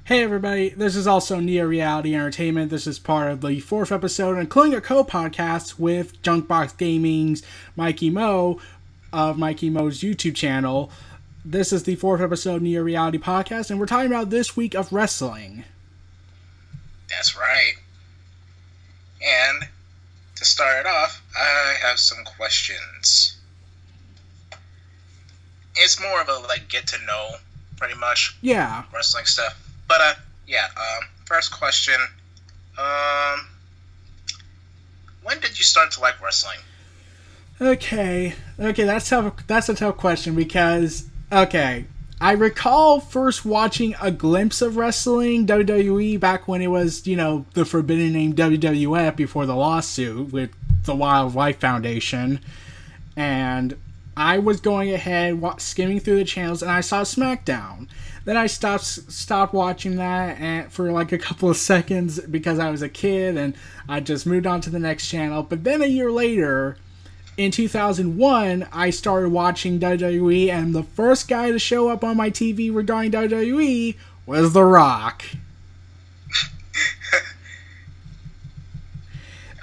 Hey everybody, this is also Neo Reality Entertainment. This is part of the 4th episode, including a co-podcast with Junkbox Gaming's Mikey Mo of Mikey Mo's YouTube channel. This is the 4th episode of Neo Reality Podcast, and we're talking about this week of wrestling. That's right. And to start it off, I have some questions. It's more of a get to know, pretty much. Yeah. Wrestling stuff. But first question. When did you start to like wrestling? Okay, that's a tough question because I recall first watching a glimpse of wrestling, WWE, back when it was, the forbidden name WWF before the lawsuit with the Wildlife Foundation. And I was going ahead, skimming through the channels, and I saw SmackDown. Then I stopped watching that and for a couple of seconds because I was a kid, and I just moved on to the next channel. But then a year later, in 2001, I started watching WWE, and the first guy to show up on my TV regarding WWE was The Rock.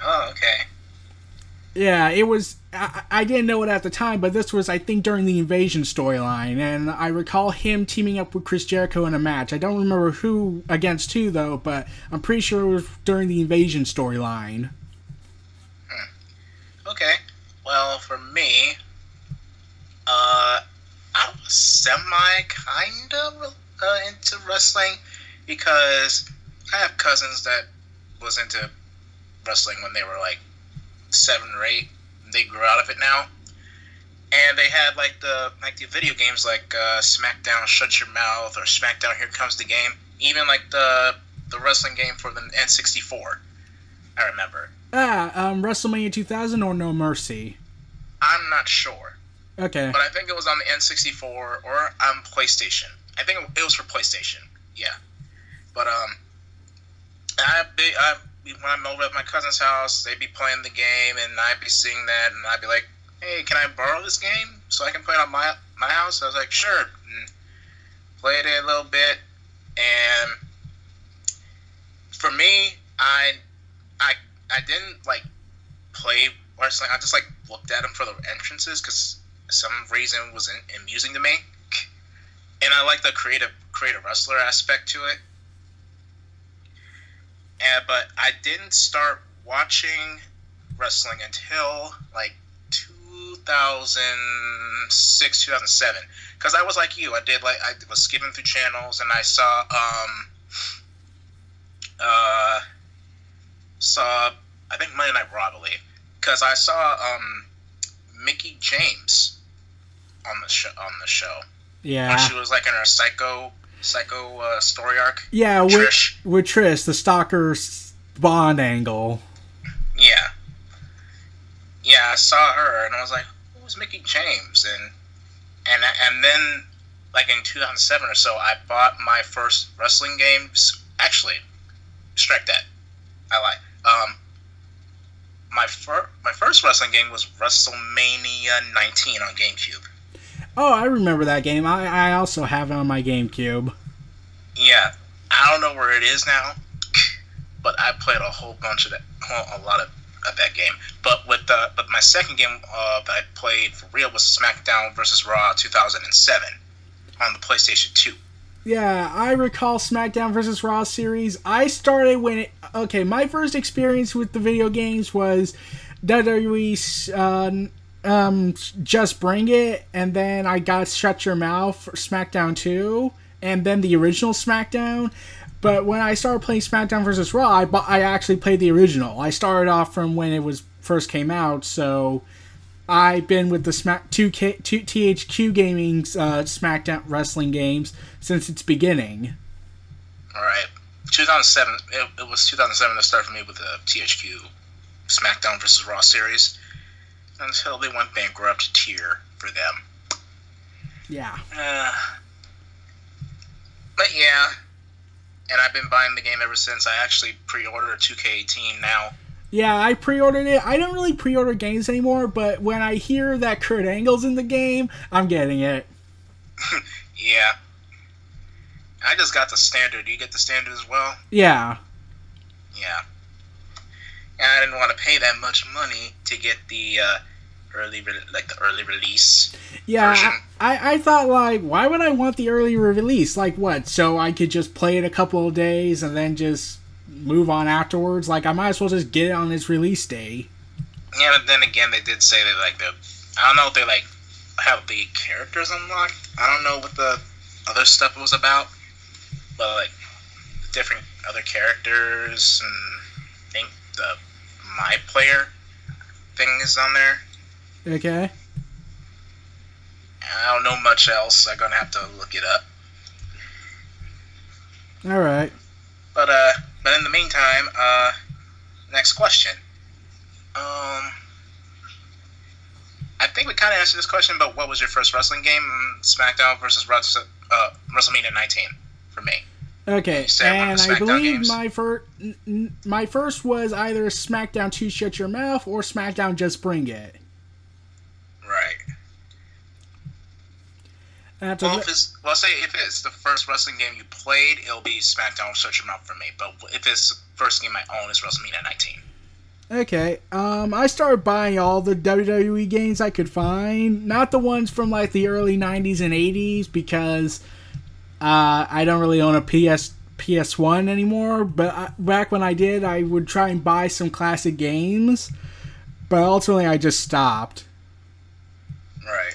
Oh, okay. Yeah, it was... I didn't know it at the time, but this was, I think, during the Invasion storyline, and I recall him teaming up with Chris Jericho in a match. I don't remember who against who, though, but I'm pretty sure it was during the Invasion storyline. Okay. Well, for me, I was kind of into wrestling because I have cousins that was into wrestling when they were 7 or 8. They grew out of it now, and they had the video games SmackDown Shut Your Mouth or SmackDown Here Comes the Game, even the wrestling game for the N64. I remember. WrestleMania 2000 or No Mercy? I'm not sure. Okay. But I think it was on the N64 or on PlayStation. I think it was for PlayStation. Yeah. But when I'm over at my cousin's house, they'd be playing the game, and I'd be seeing that, and I'd be like, "Hey, can I borrow this game so I can play it on my house?" I was like, "Sure." And played it a little bit, and for me, I didn't play wrestling. I just looked at them for the entrances because some reason it was amusing to me, and I like the creative wrestler aspect to it. But I didn't start watching wrestling until 2006, 2007. Because I was like you. I was skipping through channels, and I saw I think Monday Night Raw, I believe. Because I saw Mickey James on the show. Yeah. When she was in her psycho story arc. Yeah, Trish. with Trish, the stalker Bond angle. Yeah. Yeah, I saw her, and I was like, "Who's Mickey James?" And then, in 2007 or so, I bought my first wrestling games. Actually, strike that. I lied. My first wrestling game was WrestleMania 19 on GameCube. Oh, I remember that game. I also have it on my GameCube. Yeah, I don't know where it is now, but I played a whole bunch of that, a lot of that game. But my second game that I played for real was SmackDown vs. Raw 2007 on the PlayStation 2. Yeah, I recall SmackDown vs. Raw series. I started when my first experience with the video games was WWE's Just Bring It, and then I got Shut Your Mouth for SmackDown 2, and then the original SmackDown. But when I started playing SmackDown vs. Raw, I actually played the original. I started off from when it was first came out, so I've been with the THQ Gaming's SmackDown wrestling games since its beginning. Alright. 2007, it was 2007 that started for me with the THQ SmackDown vs. Raw series, until they went bankrupt tier for them. Yeah. But yeah, and I've been buying the game ever since. I actually pre-ordered 2K18 now. Yeah, I pre-ordered it. I don't really pre-order games anymore, but when I hear that Kurt Angle's in the game, I'm getting it. Yeah. I just got the standard. Do you get the standard as well? Yeah. Yeah. And I didn't want to pay that much money to get the early release version. I thought, like, why would I want the early release? Like, what? So I could just play it a couple of days and then just move on afterwards? Like, I might as well just get it on its release day. Yeah, but then again, they did say that, like, I don't know if they, like, have the characters unlocked. I don't know what the other stuff was about. But, like, different other characters, and I think the My Player thing is on there. Okay. I don't know much else. I'm gonna have to look it up. All right. But in the meantime, next question. I think we kind of answered this question, but what was your first wrestling game? SmackDown versus WrestleMania 19 for me. Okay, and I believe my first was either SmackDown 2 Shut Your Mouth or SmackDown Just Bring It. Right. Say if it's the first wrestling game you played, it'll be SmackDown Shut Your Mouth for me. But if it's the first game I own, it's WrestleMania 19. Okay, I started buying all the WWE games I could find. Not the ones from, like, the early 90s and 80s, because I don't really own a PS1 anymore. But back when I did, I would try and buy some classic games. But ultimately, I just stopped. Right.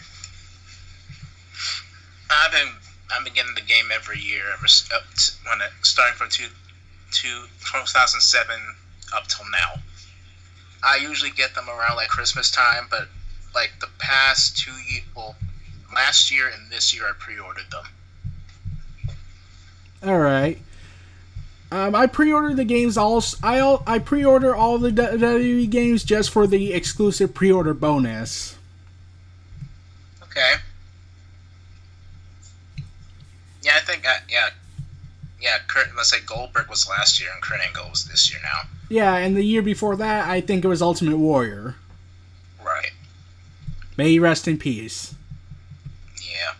I've been getting the game every year, starting from 2007 up till now. I usually get them around, like, Christmas time, but, like, the past 2 years, well, last year and this year I pre-ordered them. All right. I pre-ordered the games I pre-order all the WWE games just for the exclusive pre-order bonus. Okay. Yeah, I think let's say Goldberg was last year and Kurt Angle was this year now. Yeah, and the year before that, I think it was Ultimate Warrior. Right. May he rest in peace. Yeah.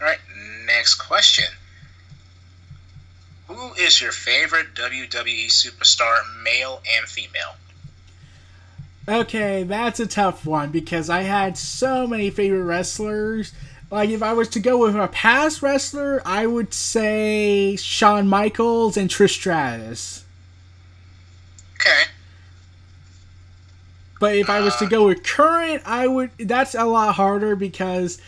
Alright, next question. Who is your favorite WWE superstar, male and female? Okay, that's a tough one because I had so many favorite wrestlers. Like, if I was to go with a past wrestler, I would say Shawn Michaels and Trish Stratus. Okay. But if I was to go with current, that's a lot harder because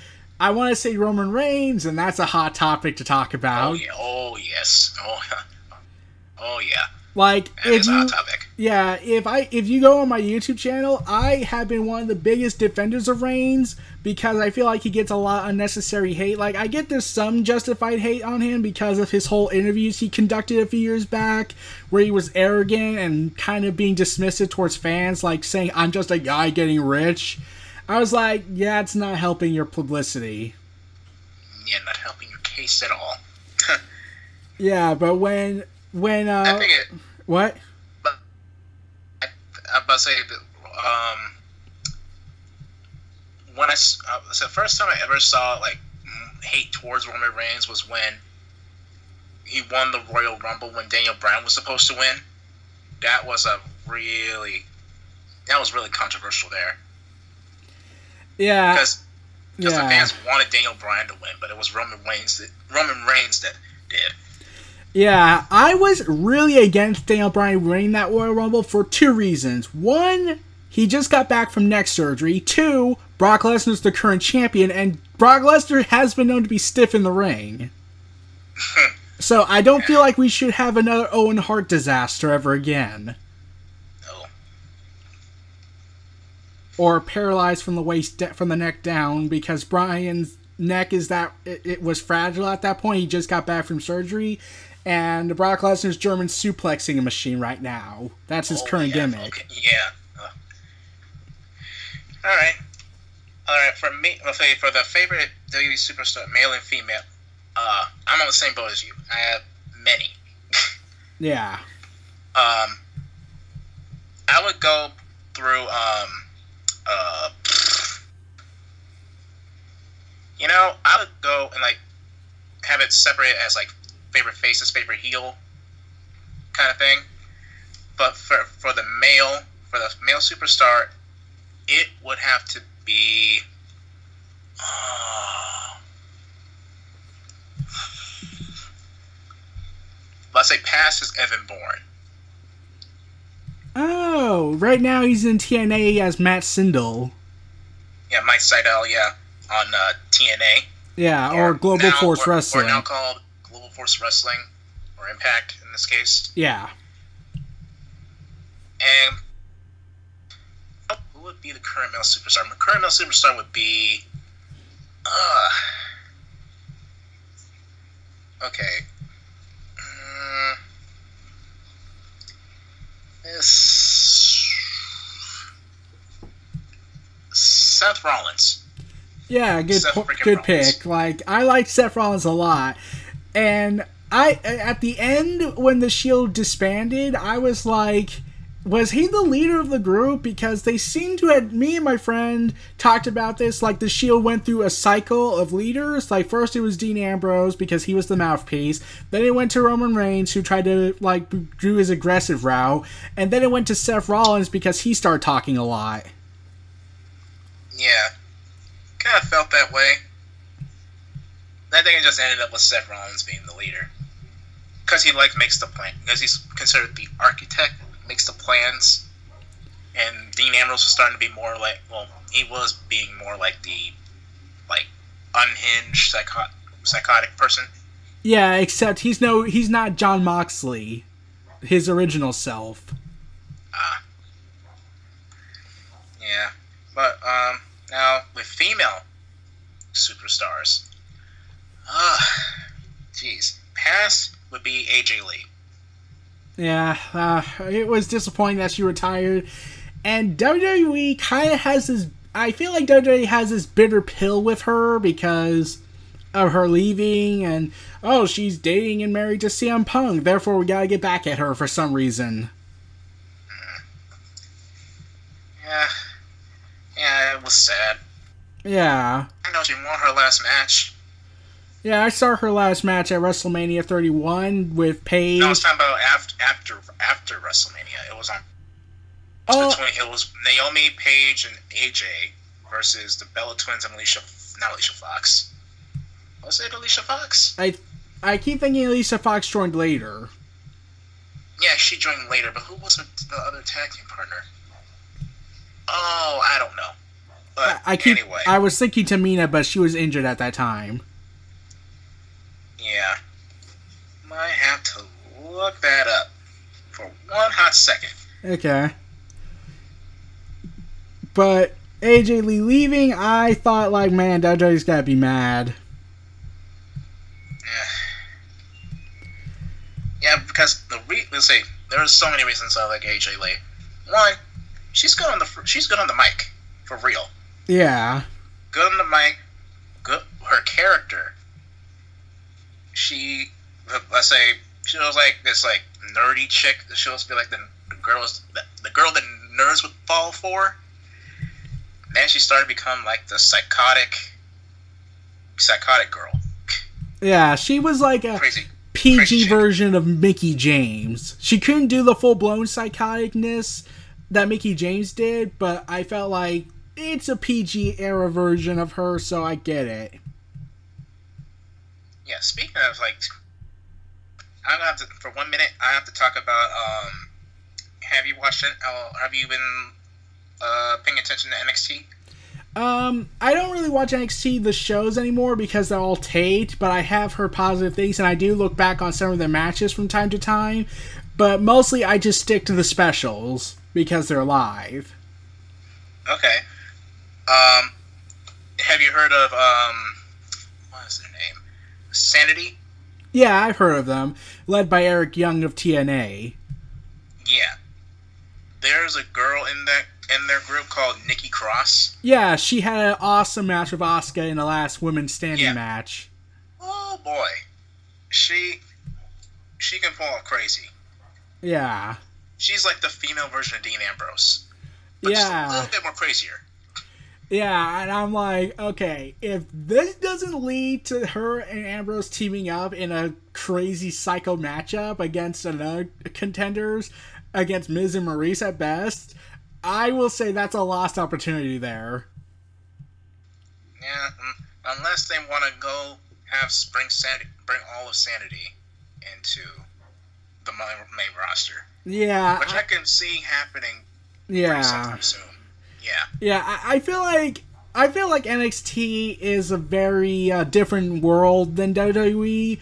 I want to say Roman Reigns, and that's a hot topic to talk about. Oh, yeah. Oh, yes. Oh, yeah. Like, that is a hot topic. Yeah, if you go on my YouTube channel, I have been one of the biggest defenders of Reigns because I feel like he gets a lot of unnecessary hate. Like, I get there's some justified hate on him because of his whole interviews he conducted a few years back where he was arrogant and kind of being dismissive towards fans, like saying, I'm just a guy getting rich. I was like, yeah, it's not helping your publicity. Yeah, not helping your case at all. Yeah, but when I think it... What? But I'm about to say that, when the first time I ever saw, like, hate towards Roman Reigns was when he won the Royal Rumble when Daniel Bryan was supposed to win. That was really controversial there. Yeah. Because the fans wanted Daniel Bryan to win, but it was Roman Reigns that did. Yeah, I was really against Daniel Bryan winning that Royal Rumble for two reasons. One, he just got back from neck surgery. Two, Brock Lesnar's the current champion, and Brock Lesnar has been known to be stiff in the ring. So I don't feel like we should have another Owen Hart disaster ever again. No. Or paralyzed from the neck down, because Bryan's neck it was fragile at that point. He just got back from surgery. And Brock Lesnar's German suplexing a machine right now. That's his current gimmick. Okay. Yeah. All right. For me, for the favorite WWE superstar, male and female, I'm on the same boat as you. I have many. Yeah. I would go through. You know, I would go and like have it separated as like favorite faces, favorite heel kind of thing. But for the male superstar, it would have to be. Let's say past is Evan Bourne. Oh, right now he's in TNA as Matt Sindel. Yeah, Mike Seidel, yeah, on TNA. Yeah, or Global Force Wrestling. Or now called Global Force Wrestling, or Impact in this case. Yeah. And who would be the current male superstar? My current male superstar would be. Okay. Seth Rollins. Yeah, good pick. Like, I like Seth Rollins a lot, and at the end when the Shield disbanded, I was like, was he the leader of the group? Because they seemed to have, me and my friend talked about this, like the Shield went through a cycle of leaders. Like first it was Dean Ambrose because he was the mouthpiece. Then it went to Roman Reigns, who tried to like do his aggressive route. And then it went to Seth Rollins because he started talking a lot. Yeah. Kind of felt that way. I think it just ended up with Seth Rollins being the leader. Because he like makes the plan. Because he's considered the architect. Makes the plans, and Dean Ambrose was starting to be more like, well, he was being more like the, like, unhinged, psychotic person. Yeah, except he's not John Moxley, his original self. Yeah, but, now, with female superstars, jeez, past would be AJ Lee. Yeah, it was disappointing that she retired. And WWE kind of has this... I feel like WWE has this bitter pill with her because of her leaving. And, oh, she's dating and married to CM Punk. Therefore, we gotta get back at her for some reason. Yeah, it was sad. Yeah. I know she won her last match. Yeah, I saw her last match at WrestleMania 31 with Paige. No, I was talking about after WrestleMania. It was on. It was Naomi, Paige, and AJ versus the Bella Twins and not Alicia Fox. Was it Alicia Fox? I keep thinking Alicia Fox joined later. Yeah, she joined later, but who was the other tag team partner? Oh, I don't know. But anyway. I was thinking Tamina, but she was injured at that time. Yeah. Might have to look that up for one hot second. Okay. But AJ Lee leaving, I thought, like, man, WWE's gotta be mad. Yeah, because let's say there's so many reasons I like AJ Lee. One, she's good on the mic, for real. Yeah. Good on the mic. Good. Her character. Let's say she was like this like nerdy chick. She was be like the girl that nerds would fall for. Then she started to become like the psychotic girl. Yeah, she was like a PG version of Mickey James. She couldn't do the full-blown psychoticness that Mickey James did, but I felt like it's a PG era version of her, so I get it. Yeah, speaking of, like, I'm gonna have to, for 1 minute, I have to talk about, have you watched it, have you been, paying attention to NXT? I don't really watch NXT, the shows anymore, because they're all taped, but I have heard positive things, and I do look back on some of their matches from time to time, but mostly I just stick to the specials, because they're live. Okay. Have you heard of, what is their name? Sanity? Yeah, I've heard of them. Led by Eric Young of TNA. Yeah. There's a girl in their group called Nikki Cross. Yeah, she had an awesome match with Asuka in the last women's standing match. Oh boy. She can pull off crazy. Yeah. She's like the female version of Dean Ambrose. But just a little bit more crazier. Yeah, and I'm like, okay, if this doesn't lead to her and Ambrose teaming up in a crazy psycho matchup against another contenders, against Miz and Maurice at best, I will say that's a lost opportunity there. Yeah, unless they want to go have bring all of Sanity into the main roster. Yeah. Which I can see happening sometime soon. Yeah. Yeah, I feel like NXT is a very different world than WWE.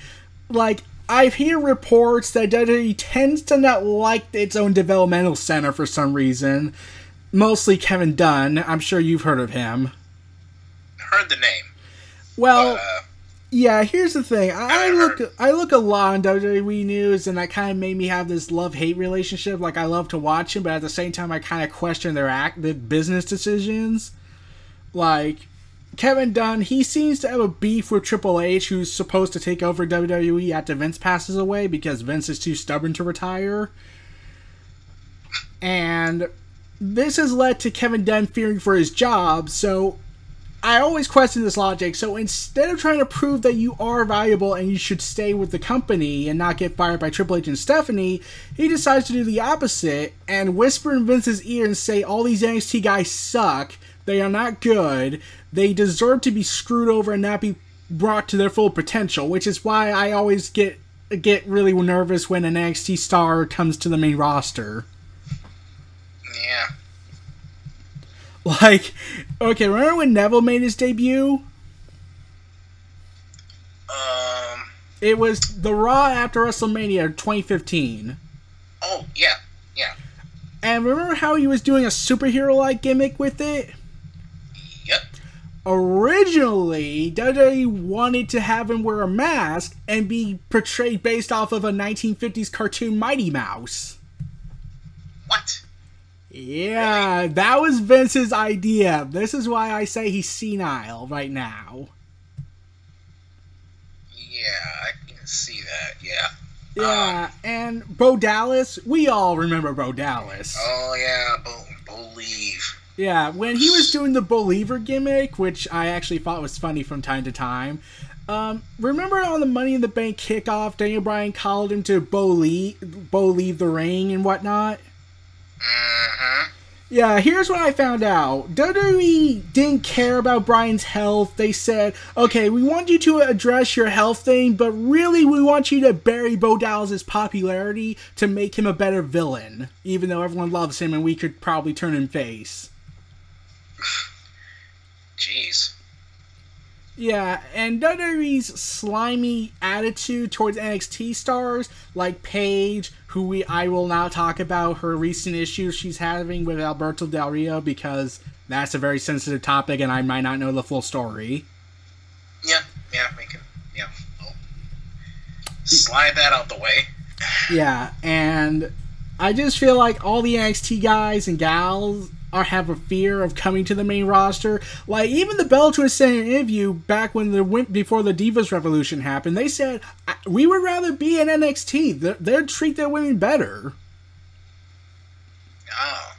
Like, I've heard reports that WWE tends to not like its own developmental center for some reason. Mostly Kevin Dunn. I'm sure you've heard of him. Heard the name. Well, yeah, here's the thing. I look a lot on WWE news, and that kind of made me have this love-hate relationship. Like, I love to watch them, but at the same time, I kind of question their business decisions. Like, Kevin Dunn, he seems to have a beef with Triple H, who's supposed to take over WWE after Vince passes away because Vince is too stubborn to retire. And this has led to Kevin Dunn fearing for his job, so I always question this logic. So instead of trying to prove that you are valuable and you should stay with the company and not get fired by Triple H and Stephanie, he decides to do the opposite and whisper in Vince's ear and say all these NXT guys suck, they are not good, they deserve to be screwed over and not be brought to their full potential, which is why I always get really nervous when an NXT star comes to the main roster. Yeah. Like, okay, remember when Neville made his debut? It was the Raw after WrestleMania 2015. Oh, yeah, yeah. And remember how he was doing a superhero-like gimmick with it? Yep. Originally, WWE wanted to have him wear a mask and be portrayed based off of a 1950s cartoon Mighty Mouse. What? Yeah, really? That was Vince's idea. This is why I say he's senile right now. Yeah, I can see that, yeah. Yeah, and Bo Dallas, we all remember Bo Dallas. Oh, yeah, Believe. Yeah, when he was doing the Believer gimmick, which I actually thought was funny from time to time, remember on the Money in the Bank kickoff, Daniel Bryan called him to leave the ring and whatnot? Mm-hmm. Yeah, here's what I found out. WWE didn't care about Bryan's health. They said, okay, we want you to address your health thing, but really we want you to bury Bo Dallas' popularity to make him a better villain, even though everyone loves him and we could probably turn him face. Jeez. Yeah, and WWE's slimy attitude towards NXT stars like Paige, who I will now talk about her recent issues she's having with Alberto Del Rio because that's a very sensitive topic and I might not know the full story. Yeah, we can, slide that out the way. Yeah, and I just feel like all the NXT guys and gals have a fear of coming to the main roster. Like, even the Bellator said in an interview back when before the Divas Revolution happened, they said, we would rather be in NXT. They'd treat their women better. Oh.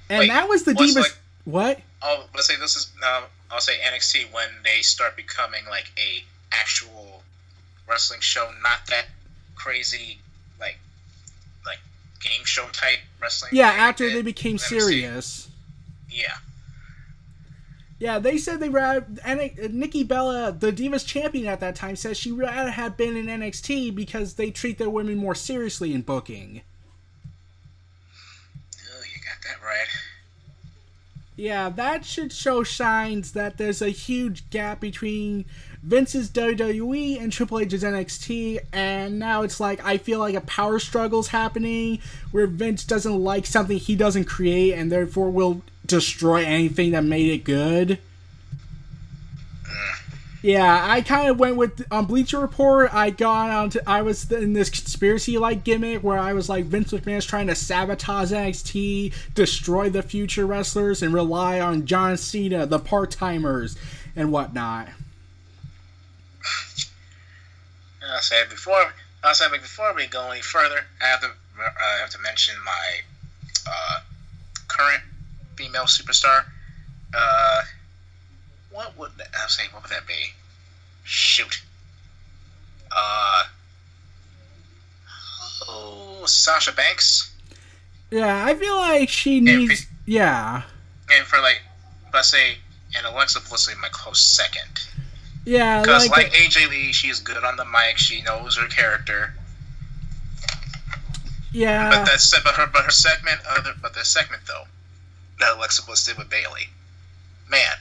And wait, that was the Divas... Like, what? Oh, let's say this is... I'll say NXT when they start becoming, like, a actual wrestling show, not that crazy, like game show type wrestling. Yeah, after they became serious. Yeah. Yeah, they said they rather... Nikki Bella, the Divas champion at that time, says she would rather have been in NXT because they treat their women more seriously in booking. Oh, you got that right. Yeah, that should show signs that there's a huge gap between Vince's WWE and Triple H's NXT, and now it's like, I feel like a power struggle's happening, where Vince doesn't like something he doesn't create, and therefore will destroy anything that made it good. Yeah, I kind of went with, on Bleacher Report, I was in this conspiracy-like gimmick where I was like, Vince McMahon's trying to sabotage NXT, destroy the future wrestlers, and rely on John Cena, the part-timers, and whatnot. I'll say before we go any further, I have to mention my current female superstar, Uh, what would I say? What would that be? Shoot. Sasha Banks. Yeah, I feel like she needs. Yeah. And for like, let's say, and Alexa Bliss is my close second. Yeah, because like AJ Lee, she's good on the mic. She knows her character. Yeah. But her segment, the segment though, that Alexa Bliss did with Bayley, man,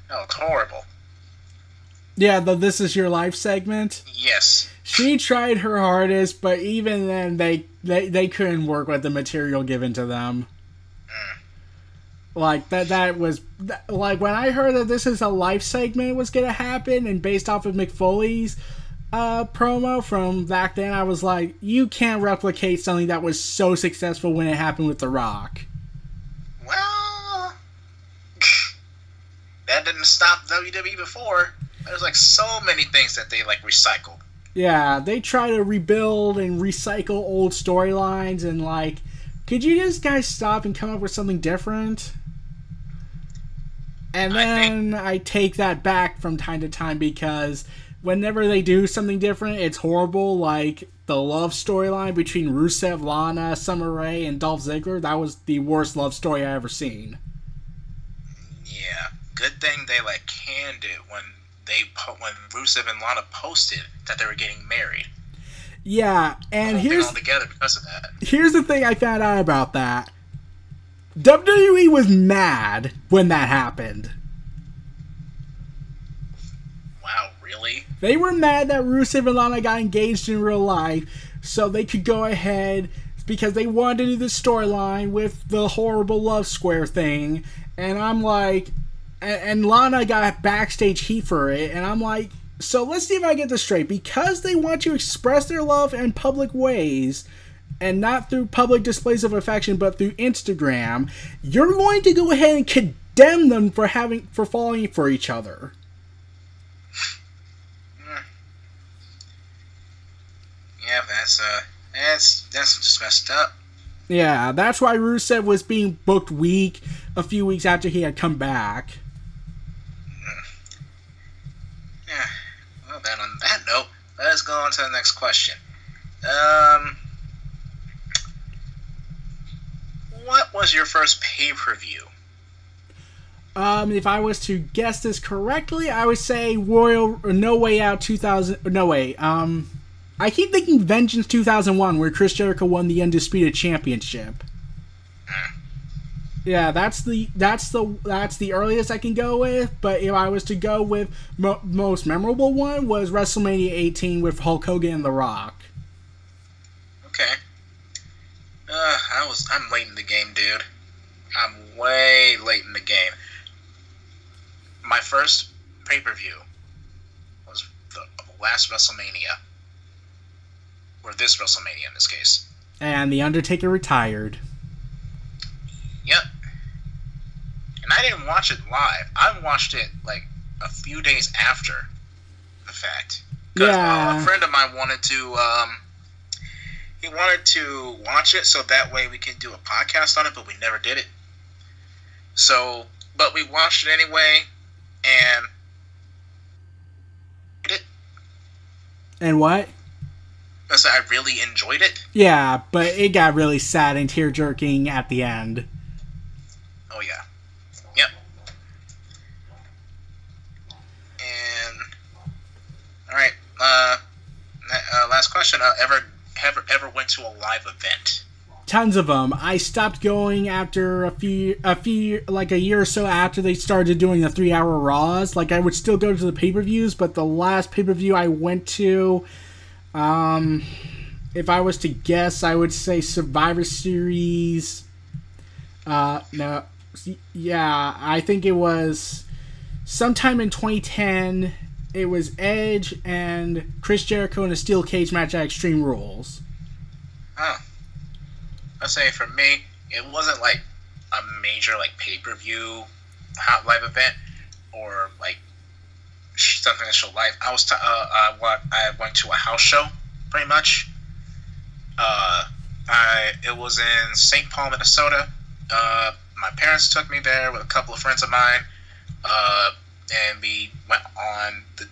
that was horrible. Yeah, the This Is Your Life segment. Yes. She tried her hardest, but even then, they couldn't work with the material given to them. Like that was like when I heard that This Is a Life segment was gonna happen, and based off of McFoley's promo from back then, I was like, you can't replicate something that was so successful when it happened with The Rock. Well, that didn't stop WWE before. There's like so many things that they like recycled. Yeah, they try to rebuild and recycle old storylines, and like, could you just guys stop and come up with something different? And then I take that back from time to time, because whenever they do something different, it's horrible. Like the love storyline between Rusev, Lana, Summer Rae, and Dolph Ziggler. That was the worst love story I ever seen. Yeah, good thing they like canned it when Rusev and Lana posted that they were getting married. Yeah, and here's all together because of that. Here's the thing I found out about that. WWE was mad when that happened. Wow, really? They were mad that Rusev and Lana got engaged in real life, so they could go ahead, because they wanted to do the storyline with the horrible love square thing, and I'm like, and Lana got backstage heat for it, and I'm like, so let's see if I get this straight. Because they want to express their love in public ways, and not through public displays of affection, but through Instagram, you're going to go ahead and condemn them for falling for each other. Yeah, that's just messed up. Yeah, that's why Rusev was being booked a few weeks after he had come back. Yeah. Well, then on that note, let's go on to the next question. What was your first pay-per-view? If I was to guess this correctly, I would say No Way Out 2000. No way. I keep thinking Vengeance 2001, where Chris Jericho won the Undisputed Championship. Yeah, that's the earliest I can go with. But if I was to go with most memorable one, was WrestleMania 18 with Hulk Hogan and The Rock. Okay. I'm late in the game, dude. I'm way late in the game. My first pay-per-view was the last WrestleMania. Or this WrestleMania in this case. And The Undertaker retired. Yep. And I didn't watch it live. I watched it like a few days after the fact. Because a friend of mine wanted to he wanted to watch it so that way we could do a podcast on it, but we never did it. So, but we watched it anyway, and And what? So I really enjoyed it. Yeah, but it got really sad and tear-jerking at the end. Oh, yeah. Yep. And, alright, last question. Ever went to a live event? Tons of them. I stopped going after a year or so after they started doing the 3-hour Raws. Like, I would still go to the pay-per-views, but the last pay-per-view I went to, if I was to guess, I would say Survivor Series. No, yeah, I think it was sometime in 2010. It was Edge and Chris Jericho in a steel cage match at Extreme Rules. Huh. I'd say for me, it wasn't like a major like pay-per-view hot live event or like something that showed live. I went to a house show pretty much. It was in St. Paul, Minnesota. my parents took me there with a couple of friends of mine, and we went on the.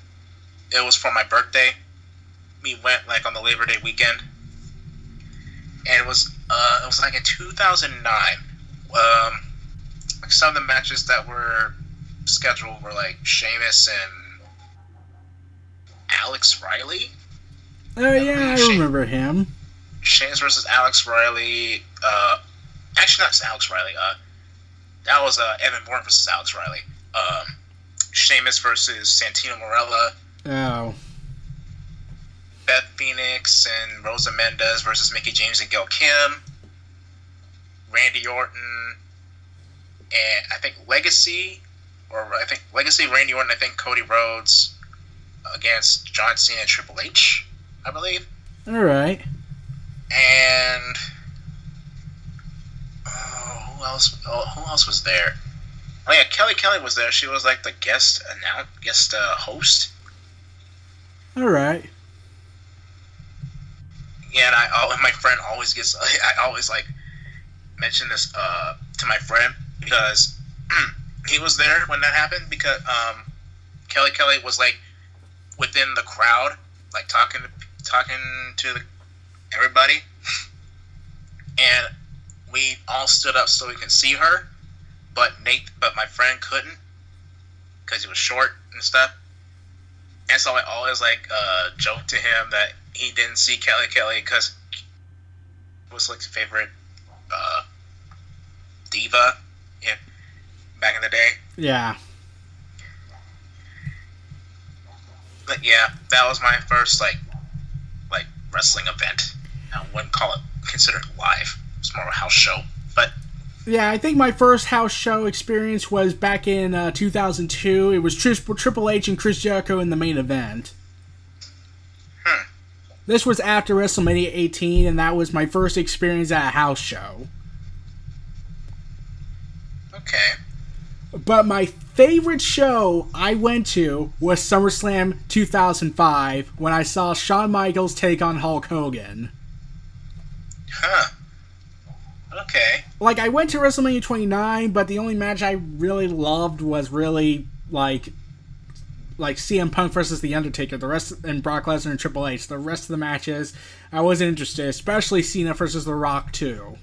It was for my birthday. We went like on the Labor Day weekend, and it was like in 2009. Like some of the matches that were scheduled were like Sheamus and Alex Riley. Oh yeah, I remember him. Sheamus versus Alex Riley. Actually, not Alex Riley. That was Evan Bourne versus Alex Riley. Sheamus versus Santino Marella. Oh. Beth Phoenix and Rosa Mendez versus Mickie James and Gail Kim. Randy Orton and I think Legacy, Randy Orton. I think Cody Rhodes against John Cena and Triple H, I believe. All right. And who else was there? Oh yeah, Kelly was there. She was like the guest host. All right. Yeah, and my friend always gets. I always like mention this to my friend because he was there when that happened. Because Kelly was like within the crowd, like talking to everybody, and we all stood up so we can see her, but my friend couldn't because he was short and stuff. And so I always like joke to him that he didn't see Kelly because it was like his favorite diva back in the day. Yeah. But yeah, that was my first like wrestling event. I wouldn't consider it live. It's more of a house show. But yeah, I think my first house show experience was back in 2002. It was Triple H and Chris Jericho in the main event. This was after WrestleMania 18, and that was my first experience at a house show. Okay. But my favorite show I went to was SummerSlam 2005 when I saw Shawn Michaels take on Hulk Hogan. Huh. Okay. Like, I went to WrestleMania 29, but the only match I really loved was really, like CM Punk versus The Undertaker, and Brock Lesnar and Triple H. The rest of the matches, I wasn't interested, especially Cena versus The Rock, too.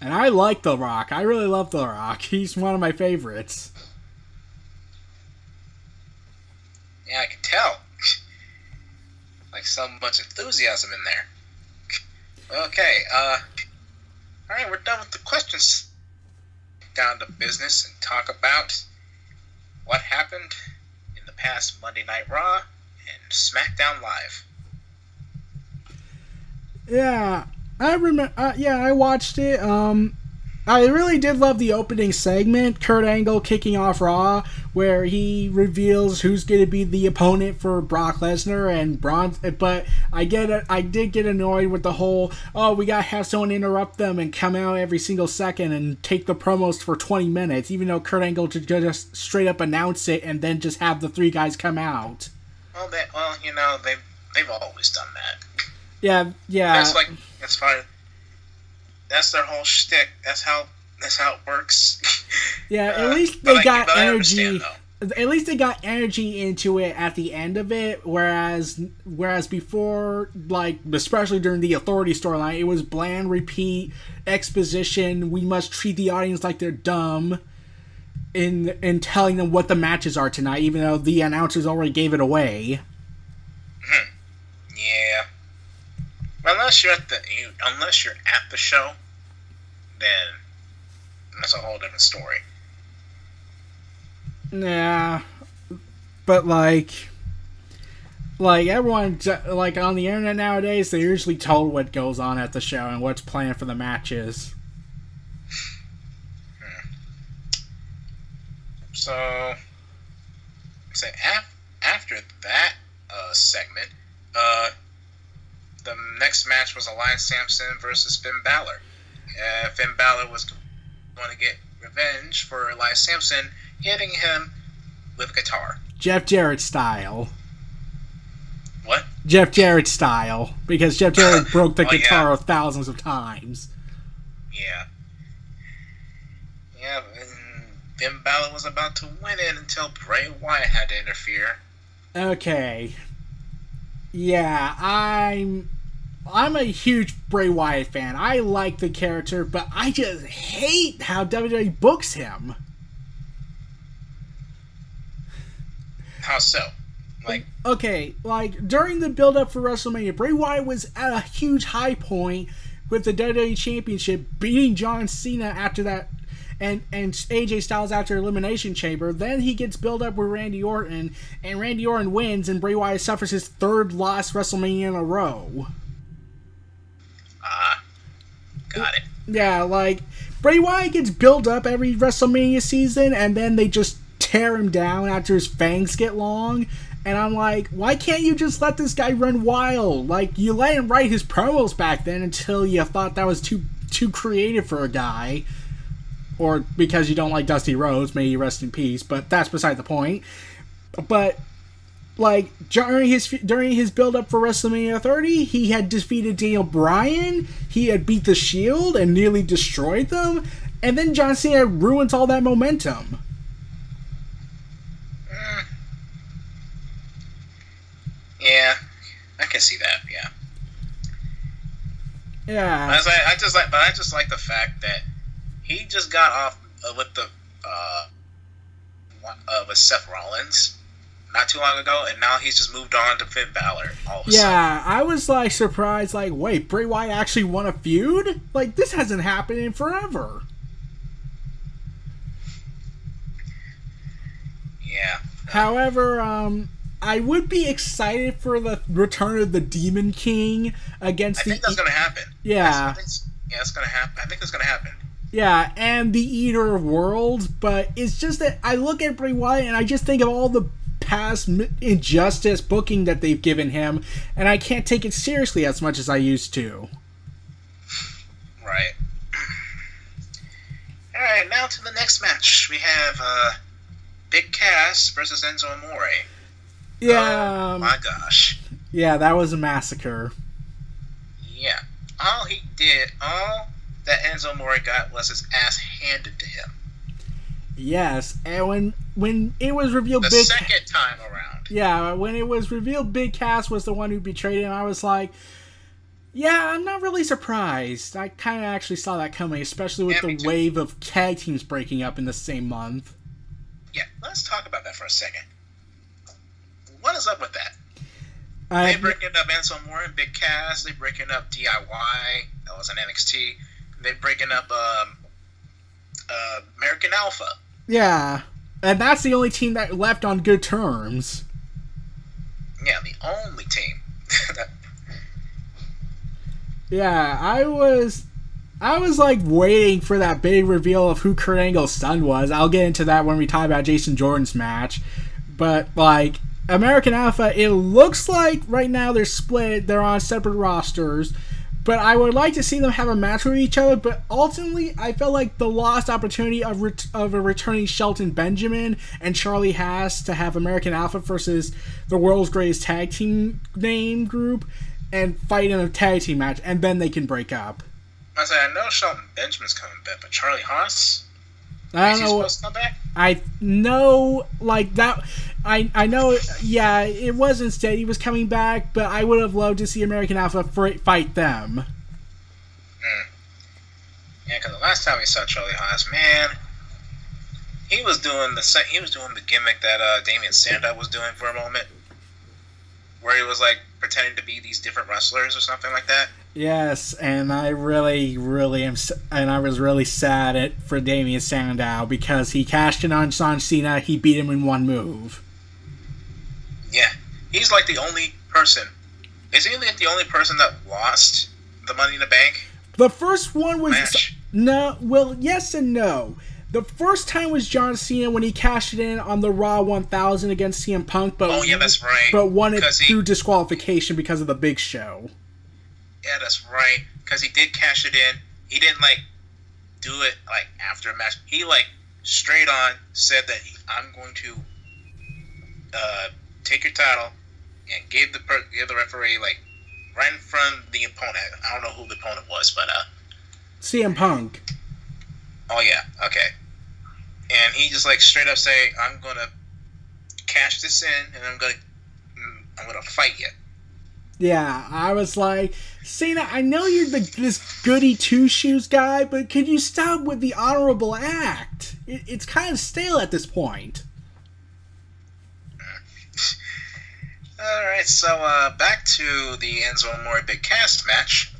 And I like The Rock. I really love The Rock. He's one of my favorites. Yeah, I can tell. Like so much enthusiasm in there. Okay, alright, we're done with the questions. Down to business and talk about what happened in the past Monday Night Raw and SmackDown Live. Yeah, I remember. I watched it. I really did love the opening segment, Kurt Angle kicking off Raw, where he reveals who's going to be the opponent for Brock Lesnar and Braun. But I did get annoyed with the whole, we got to have someone interrupt them and come out every single second and take the promos for 20 minutes, even though Kurt Angle could just straight up announce it and then just have the three guys come out. Well, they've always done that. Yeah. That's fine. That's their whole shtick. That's how it works. Yeah, at least they got energy. At least they got energy into it at the end of it, whereas before, like especially during the Authority storyline, it was bland repeat exposition. We must treat the audience like they're dumb in telling them what the matches are tonight, even though the announcers already gave it away. Yeah. Unless you're at the show, then that's a whole different story. Yeah, but like everyone, like on the internet nowadays, they're usually told what goes on at the show and what's planned for the matches. So after that segment, the next match was Elias Sampson versus Finn Balor. Finn Balor was going to get revenge for Elias Sampson, hitting him with a guitar. Jeff Jarrett style. What? Jeff Jarrett style, because Jeff Jarrett broke the guitar thousands of times. Yeah. Yeah, and Finn Balor was about to win it until Bray Wyatt had to interfere. Okay. Yeah, I'm a huge Bray Wyatt fan. I like the character, but I just hate how WWE books him. How so? Okay, during the build-up for WrestleMania, Bray Wyatt was at a huge high point with the WWE Championship, beating John Cena after that, and AJ Styles after Elimination Chamber. Then he gets built up with Randy Orton, and Randy Orton wins, and Bray Wyatt suffers his third lost WrestleMania in a row. Got it. Yeah, Bray Wyatt gets built up every WrestleMania season, and then they just tear him down after his fangs get long. And I'm like, why can't you just let this guy run wild? You let him write his promos back then until you thought that was too creative for a guy. Or because you don't like Dusty Rhodes, may he rest in peace, but that's beside the point. But, during his build-up for WrestleMania 30, he had defeated Daniel Bryan, he had beat The Shield and nearly destroyed them, and then John Cena ruins all that momentum. Yeah, I can see that. Yeah. Yeah. I just like the fact that he just got off with Seth Rollins not too long ago, and now he's just moved on to Finn Balor. All of a sudden. I was surprised. Wait, Bray Wyatt actually won a feud? This hasn't happened in forever. Yeah. However, I would be excited for the return of the Demon King against I think that's going to happen. Yeah. It's going to happen. I think it's going to happen. Yeah, and the Eater of Worlds, but it's just that I look at Bray Wyatt and I just think of all the past injustice booking that they've given him, and I can't take it seriously as much as I used to. Right. Alright, now to the next match. We have Big Cass versus Enzo Amore. Yeah. Oh my gosh. Yeah, that was a massacre. Yeah. All that Enzo Amore got was his ass handed to him. Yes, and when it was revealed the second time around. Yeah, when it was revealed Big Cass was the one who betrayed him, I was like, yeah, I'm not really surprised. I kind of actually saw that coming, especially with the wave of tag teams breaking up in the same month. Yeah, let's talk about that for a second. What is up with that? They breaking up Enzo Amore and Big Cass. They breaking up DIY. That was an NXT. They breaking up American Alpha. Yeah, and that's the only team that left on good terms. Yeah, the only team. Yeah, I was waiting for that big reveal of who Kurt Angle's son was. I'll get into that when we talk about Jason Jordan's match. But American Alpha, it looks like right now they're split. They're on separate rosters. But I would like to see them have a match with each other. But ultimately, I felt like the lost opportunity of a returning Shelton Benjamin and Charlie Haas to have American Alpha versus the world's greatest tag team name group and fight in a tag team match. And then they can break up. I know Shelton Benjamin's coming back, but Charlie Haas? I don't know. Supposed to come back? I know, that. I know, yeah, it was instead he was coming back, but I would have loved to see American Alpha fight them. Yeah, because the last time we saw Charlie Haas, man, he was doing the gimmick that Damian Sandow was doing for a moment, where he was pretending to be these different wrestlers or something like that. Yes, and I really am, and I was really sad for Damian Sandow because he cashed in on John Cena. He beat him in one move. Yeah, he's the only person. Is he the only person that lost the Money in the Bank? The first one was match? No. Well, yes and no. The first time was John Cena when he cashed it in on the Raw 1000 against CM Punk, but that's right. But won it through disqualification because of the Big Show. Yeah, that's right. Because he did cash it in. He didn't do it after a match. He straight on said that I'm going to take your title, and gave the referee right in front of the opponent. I don't know who the opponent was, but CM Punk. Oh yeah, okay. And he just like straight up say, "I'm gonna cash this in, and I'm gonna fight you." Yeah, I was like, Cena, I know you're this goody two-shoes guy, but could you stop with the honorable act? It's kind of stale at this point. Alright, so back to the Enzo Amore Big Cass match.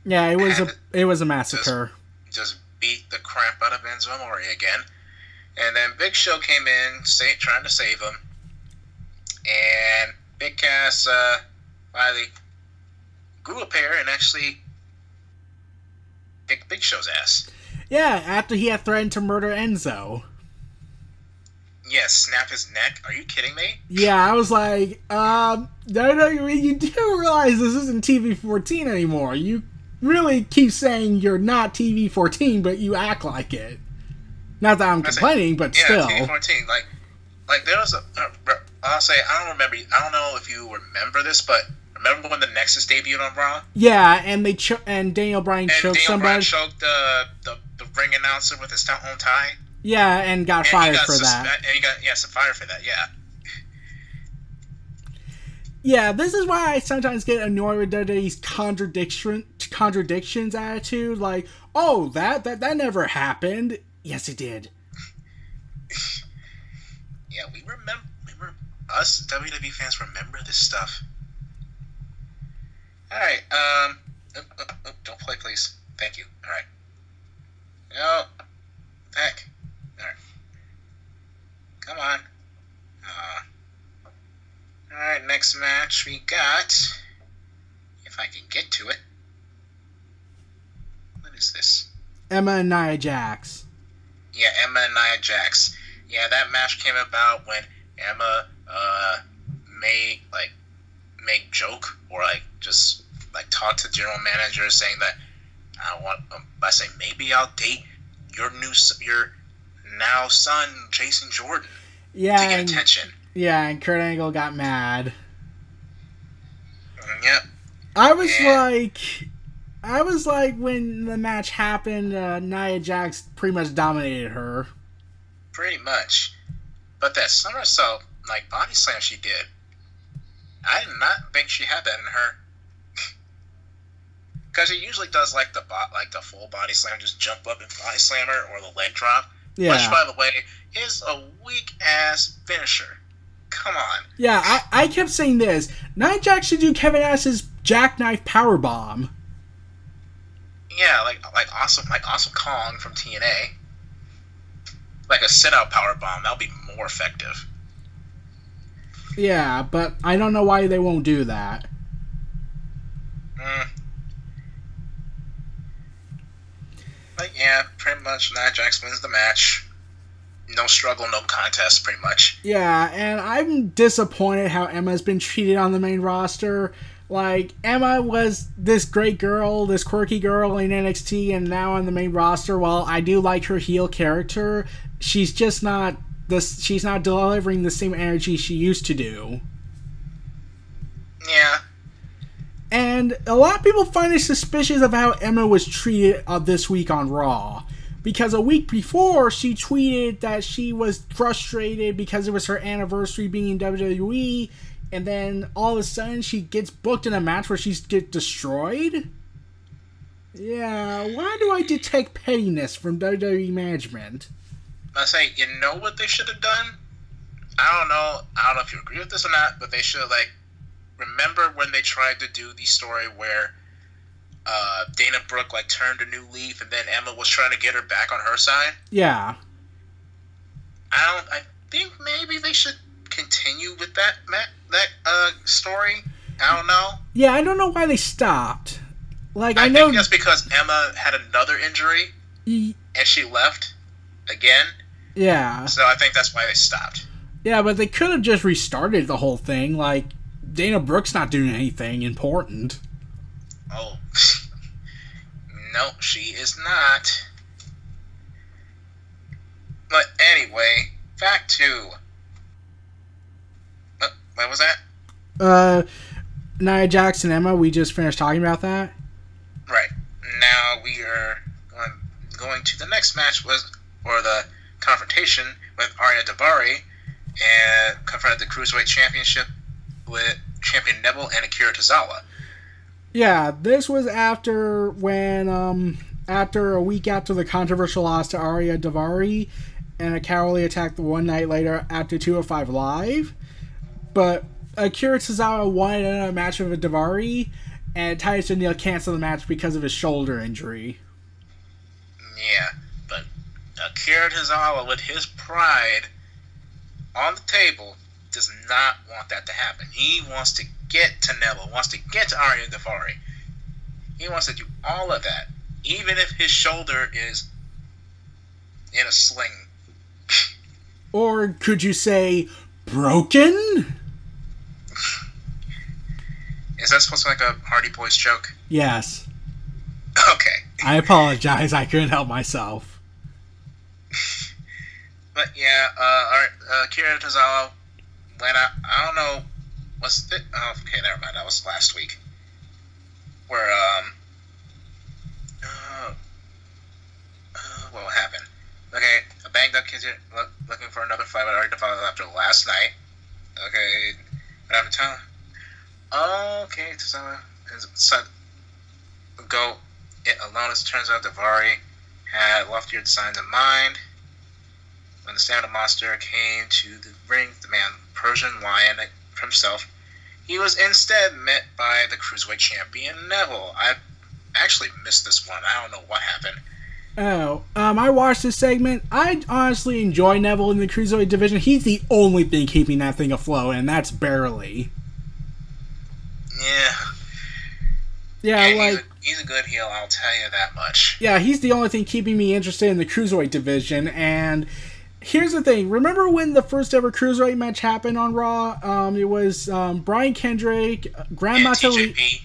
Yeah, it was a massacre. Just beat the crap out of Enzo Amore again. And then Big Show came in, trying to save him. And Big Cass finally grew a pair and actually kicked Big Show's ass. Yeah, after he had threatened to murder Enzo. Yeah, snap his neck. Are you kidding me? Yeah, I was like, WWE, you do realize this isn't TV-14 anymore. You really keep saying you're not TV-14, but you act like it. Not that I'm complaining, but still. Yeah, TV-14. Like there was I'll say, I don't know if you remember this, but remember when the Nexus debuted on Raw? Yeah, and and Daniel Bryan choked somebody. Bryan choked the ring announcer with his own tie. Yeah, and got fired for that. And he got fired for that. Yeah. Yeah, this is why I sometimes get annoyed with WWE's contradictions attitude. Like, oh, that never happened. Yes, it did. Yeah, we remember. Us WWE fans remember this stuff. All right. Don't play, please. Thank you. All right. No. Heck. All right. Come on. All right. Next match we got. If I can get to it. What is this? Emma and Nia Jax. Yeah, Emma and Nia Jax. Yeah, that match came about when Emma make joke or just talk to general manager saying that I say maybe I'll date your now son Jason Jordan to get attention. Yeah, and Kurt Angle got mad. Yep. I was like when the match happened, Nia Jax pretty much dominated her. Pretty much. But that somersault, body slam she did, I did not think she had that in her. Because she usually does the full body slam, just jump up and body slam her, or the leg drop. Yeah. Which, by the way, is a weak ass finisher. Come on. Yeah, I kept saying this. Nia Jax should do Kevin Nash's jackknife powerbomb. Yeah, like Awesome Kong from TNA. Like a sit-out powerbomb, that'll be more effective. Yeah, but I don't know why they won't do that. But yeah, pretty much Nia Jax wins the match. No struggle, no contest, pretty much. Yeah, and I'm disappointed how Emma's been treated on the main roster. Like, Emma was this great girl, this quirky girl in NXT, and now on the main roster, while I do like her heel character, she's just not she's not delivering the same energy she used to do. Yeah. And a lot of people find it suspicious of how Emma was treated this week on Raw. Because a week before, she tweeted that she was frustrated because it was her anniversary being in WWE, and then all of a sudden she gets booked in a match where she gets destroyed? Yeah, why do I detect pettiness from WWE management? I say, you know what they should have done? I don't know if you agree with this or not, but they should have, remember when they tried to do the story where Dana Brooke turned a new leaf, and then Emma was trying to get her back on her side? Yeah. I think maybe they should continue with that story. I don't know. Yeah, I don't know why they stopped. I think that's because Emma had another injury, and she left again. Yeah. So I think that's why they stopped. Yeah, but they could have just restarted the whole thing. Dana Brooke's not doing anything important. Oh. No, she is not. But anyway, back to... what was that? Nia Jax and Emma, we just finished talking about that. Right. Now we are going to the next match, or the confrontation with Arya Daivari, and confronted the Cruiserweight Championship with Champion Neville and Akira Tozawa. Yeah, this was after a week after the controversial loss to Arya Daivari, and a cowardly attack the one night later after 205 Live. But Akira Tozawa wanted another match with Daivari, and Titus O'Neil canceled the match because of his shoulder injury. Yeah, but Akira Tozawa, with his pride on the table, does not want that to happen. He wants to get to Neville, wants to get to Arya Daivari. He wants to do all of that, even if his shoulder is in a sling. Or could you say, broken? Is that supposed to be like a Hardy Boys joke? Yes. Okay. I apologize, I couldn't help myself. But yeah, Akira Tozawa went out. I don't know. Was it? Oh, okay, never mind. That was last week. Where what happened? Okay, a banged up kid looking for another fight with Arya Daivari after last night. Okay, but I'm telling. Okay, Tozawa go it alone. As it turns out, Daivari had loftier designs in mind. When the Stamina Monster came to the ring, the man Persian Lion himself, he was instead met by the Cruiserweight Champion Neville. I actually missed this one. I don't know what happened. Oh, I watched this segment. I honestly enjoy Neville in the Cruiserweight division. He's the only thing keeping that thing afloat, and that's barely. Yeah. Yeah, like... He's a good heel, I'll tell you that much. Yeah, he's the only thing keeping me interested in the Cruiserweight division, and... Here's the thing. Remember when the first ever Cruiserweight match happened on Raw? It was Brian Kendrick, Grand Metalik. TJP.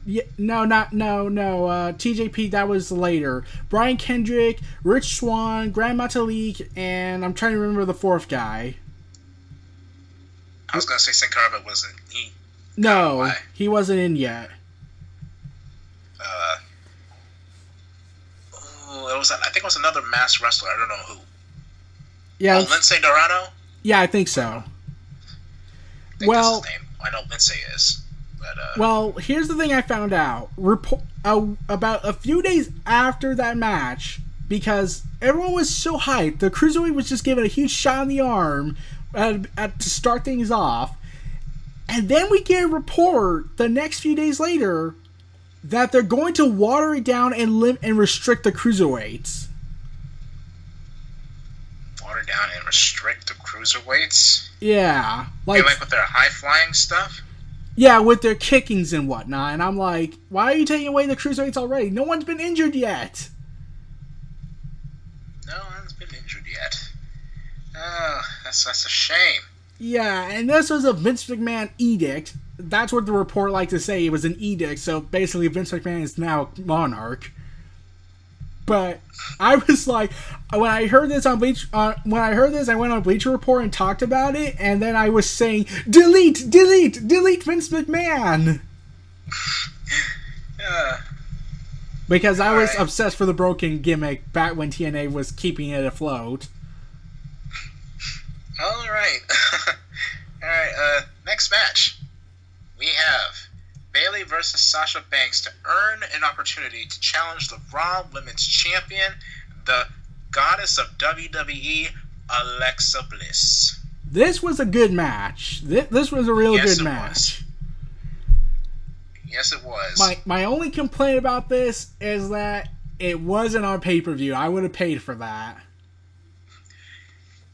Yeah, no. TJP, that was later. Brian Kendrick, Rich Swann, Grand Metalik, and I'm trying to remember the fourth guy. I was gonna say Sin Cara, but wasn't he? No, he wasn't in yet. I think it was another masked wrestler. I don't know who. Yeah, Lince Dorado? Yeah, I think so. I think that's his name. I know Lince is. But, well, here's the thing I found out. About a few days after that match, because everyone was so hyped, the Cruiserweight was just given a huge shot in the arm to start things off, and then we get a report the next few days later that they're going to water it down and restrict the Cruiserweights. Down and restrict the cruiserweights? Yeah. Like with their high-flying stuff? Yeah, with their kickings and whatnot. And I'm like, why are you taking away the cruiserweights already? No one's been injured yet. No one's been injured yet. Oh, that's a shame. Yeah, and this was a Vince McMahon edict. That's what the report liked to say. It was an edict, so basically Vince McMahon is now monarch. But I was like, when I heard this on I went on Bleacher Report and talked about it, and then I was saying, delete Vince McMahon. Because I was obsessed for the broken gimmick back when TNA was keeping it afloat. All right. Next match. We have Bayley versus Sasha Banks to earn an opportunity to challenge the Raw Women's Champion, the goddess of WWE, Alexa Bliss. This was a good match. This was a real good match. Yes, it was. My only complaint about this is that it wasn't on pay-per-view. I would have paid for that.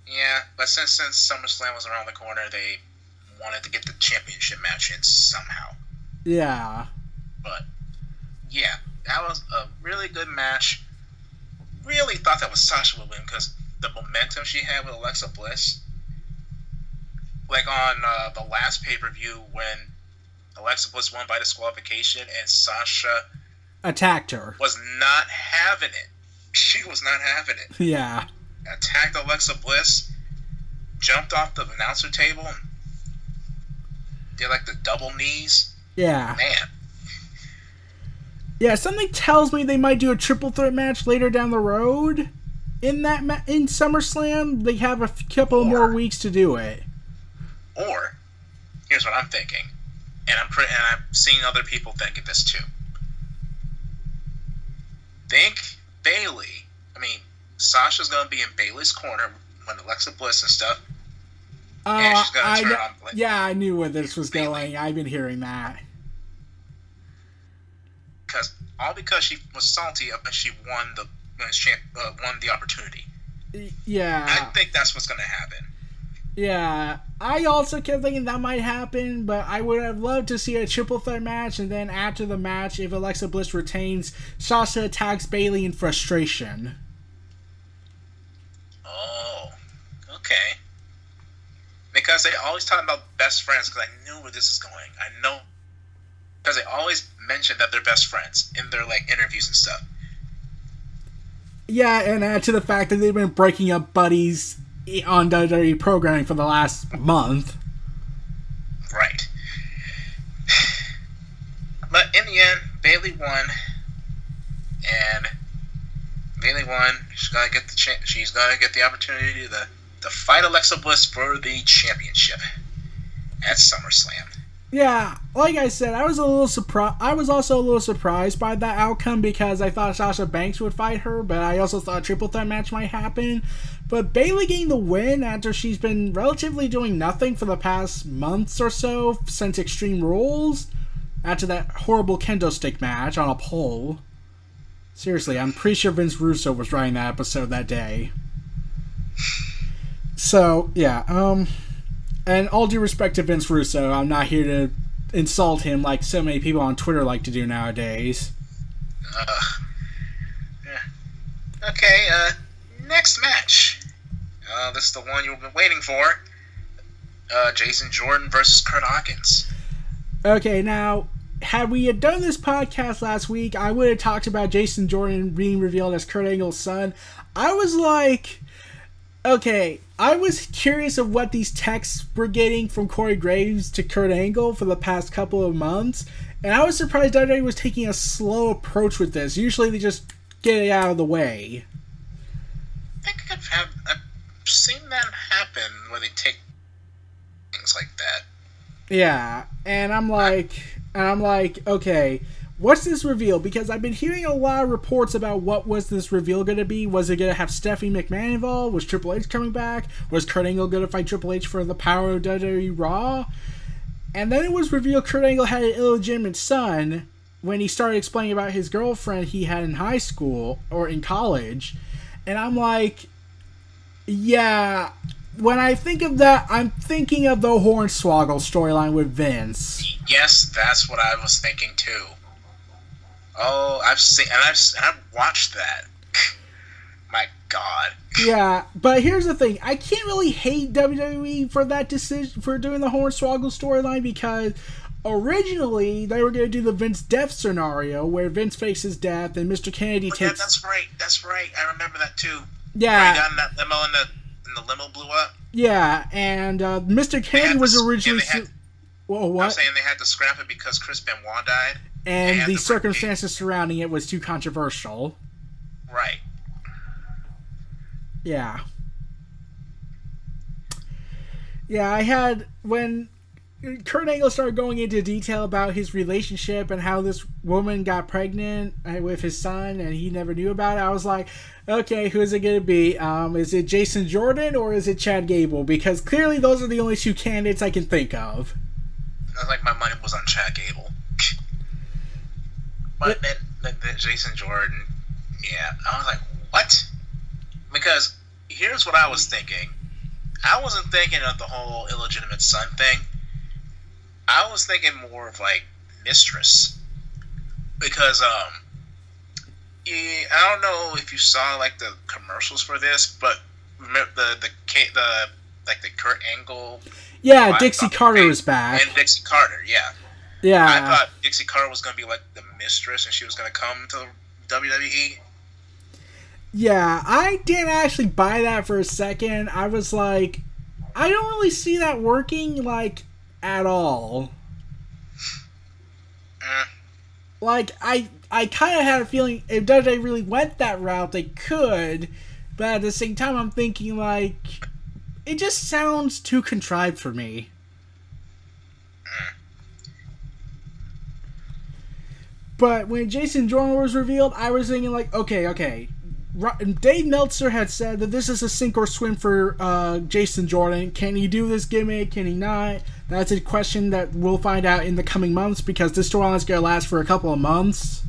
Yeah, but since SummerSlam was around the corner, they wanted to get the championship match in somehow. Yeah. But, yeah, that was a really good match. Really thought that was Sasha would win because the momentum she had with Alexa Bliss. Like on the last pay-per-view when Alexa Bliss won by disqualification and Sasha attacked her. Was not having it. She was not having it. Yeah. Attacked Alexa Bliss, jumped off the announcer table, and did like the double knees. Yeah. Man. Yeah, something tells me they might do a triple threat match later down the road. In that in SummerSlam, they have a couple more weeks to do it. Or, here's what I'm thinking, and I've seen other people thinking this too. Think Bayley. I mean, Sasha's gonna be in Bayley's corner when Alexa Bliss and stuff. And she's gonna turn on. Yeah, I knew where this was going. I've been hearing that. Because she was salty up and she won the opportunity. Yeah. I think that's what's gonna happen. Yeah, I also kept thinking that might happen, but I would have loved to see a triple threat match, and then after the match, if Alexa Bliss retains, Sasha attacks Bayley in frustration. Oh, okay. Because they always talk about best friends, because I knew where this is going. I know. Because they always mention that they're best friends in their interviews and stuff. Yeah, and add to the fact that they've been breaking up buddies on WWE programming for the last month. Right. But in the end, Bayley won. And Bayley won. She's gonna get the opportunity to fight Alexa Bliss for the championship at SummerSlam. Yeah, like I said, I was also a little surprised by that outcome because I thought Sasha Banks would fight her, but I also thought a triple threat match might happen. But Bayley getting the win after she's been relatively doing nothing for the past months or so since Extreme Rules, after that horrible kendo stick match on a pole. Seriously, I'm pretty sure Vince Russo was writing that episode that day. So, yeah, and all due respect to Vince Russo, I'm not here to insult him like so many people on Twitter like to do nowadays. Yeah. Okay, next match. This is the one you've been waiting for. Jason Jordan versus Kurt Hawkins. Okay, now, had we done this podcast last week, I would have talked about Jason Jordan being revealed as Kurt Angle's son. I was like, okay, I was curious of what these texts were getting from Corey Graves to Kurt Angle for the past couple of months, and I was surprised WWE was taking a slow approach with this. Usually they just get it out of the way. I think I've seen that happen where they take things like that. Yeah, and I'm like, okay, what's this reveal? Because I've been hearing a lot of reports about what was this reveal going to be. Was it going to have Stephanie McMahon involved? Was Triple H coming back? Was Kurt Angle going to fight Triple H for the power of WWE Raw? And then it was revealed Kurt Angle had an illegitimate son when he started explaining about his girlfriend he had in high school or in college. And I'm like, yeah, when I think of that, I'm thinking of the Hornswoggle storyline with Vince. Yes, that's what I was thinking too. Oh, I've watched that. My God. Yeah, but here's the thing: I can't really hate WWE for that decision for doing the Hornswoggle storyline because originally they were going to do the Vince death scenario where Vince faces death and Mr. Kennedy takes. Yeah, that's right. I remember that too. Yeah. Where he got in that limo and the limo blew up. Yeah, and Mr. Kennedy was originally. Well, what? I'm saying they had to scrap it because Chris Benoit died. And the circumstances surrounding it was too controversial. Right. Yeah. Yeah, I had... When Kurt Angle started going into detail about his relationship and how this woman got pregnant with his son and he never knew about it, I was like, okay, who is it going to be? Is it Jason Jordan or is it Chad Gable? Because clearly those are the only two candidates I can think of. I think my money was on Chad Gable. But then Jason Jordan, yeah, I was like, what? Because here's what I was thinking. I wasn't thinking of the whole illegitimate son thing. I was thinking more of like mistress. Because I don't know if you saw like the commercials for this, but remember the Kurt Angle. Yeah, Dixie Carter is back. And Dixie Carter, yeah. Yeah. I thought Dixie Carter was going to be like the mistress and she was going to come to WWE. Yeah, I didn't actually buy that for a second. I was like, I don't really see that working, like, at all. like, I kind of had a feeling if WWE really went that route, they could, but at the same time, I'm thinking, like, it just sounds too contrived for me. But when Jason Jordan was revealed, I was thinking, like, okay. Dave Meltzer had said that this is a sink or swim for Jason Jordan. Can he do this gimmick? Can he not? That's a question that we'll find out in the coming months, because this storyline is going to last for a couple of months.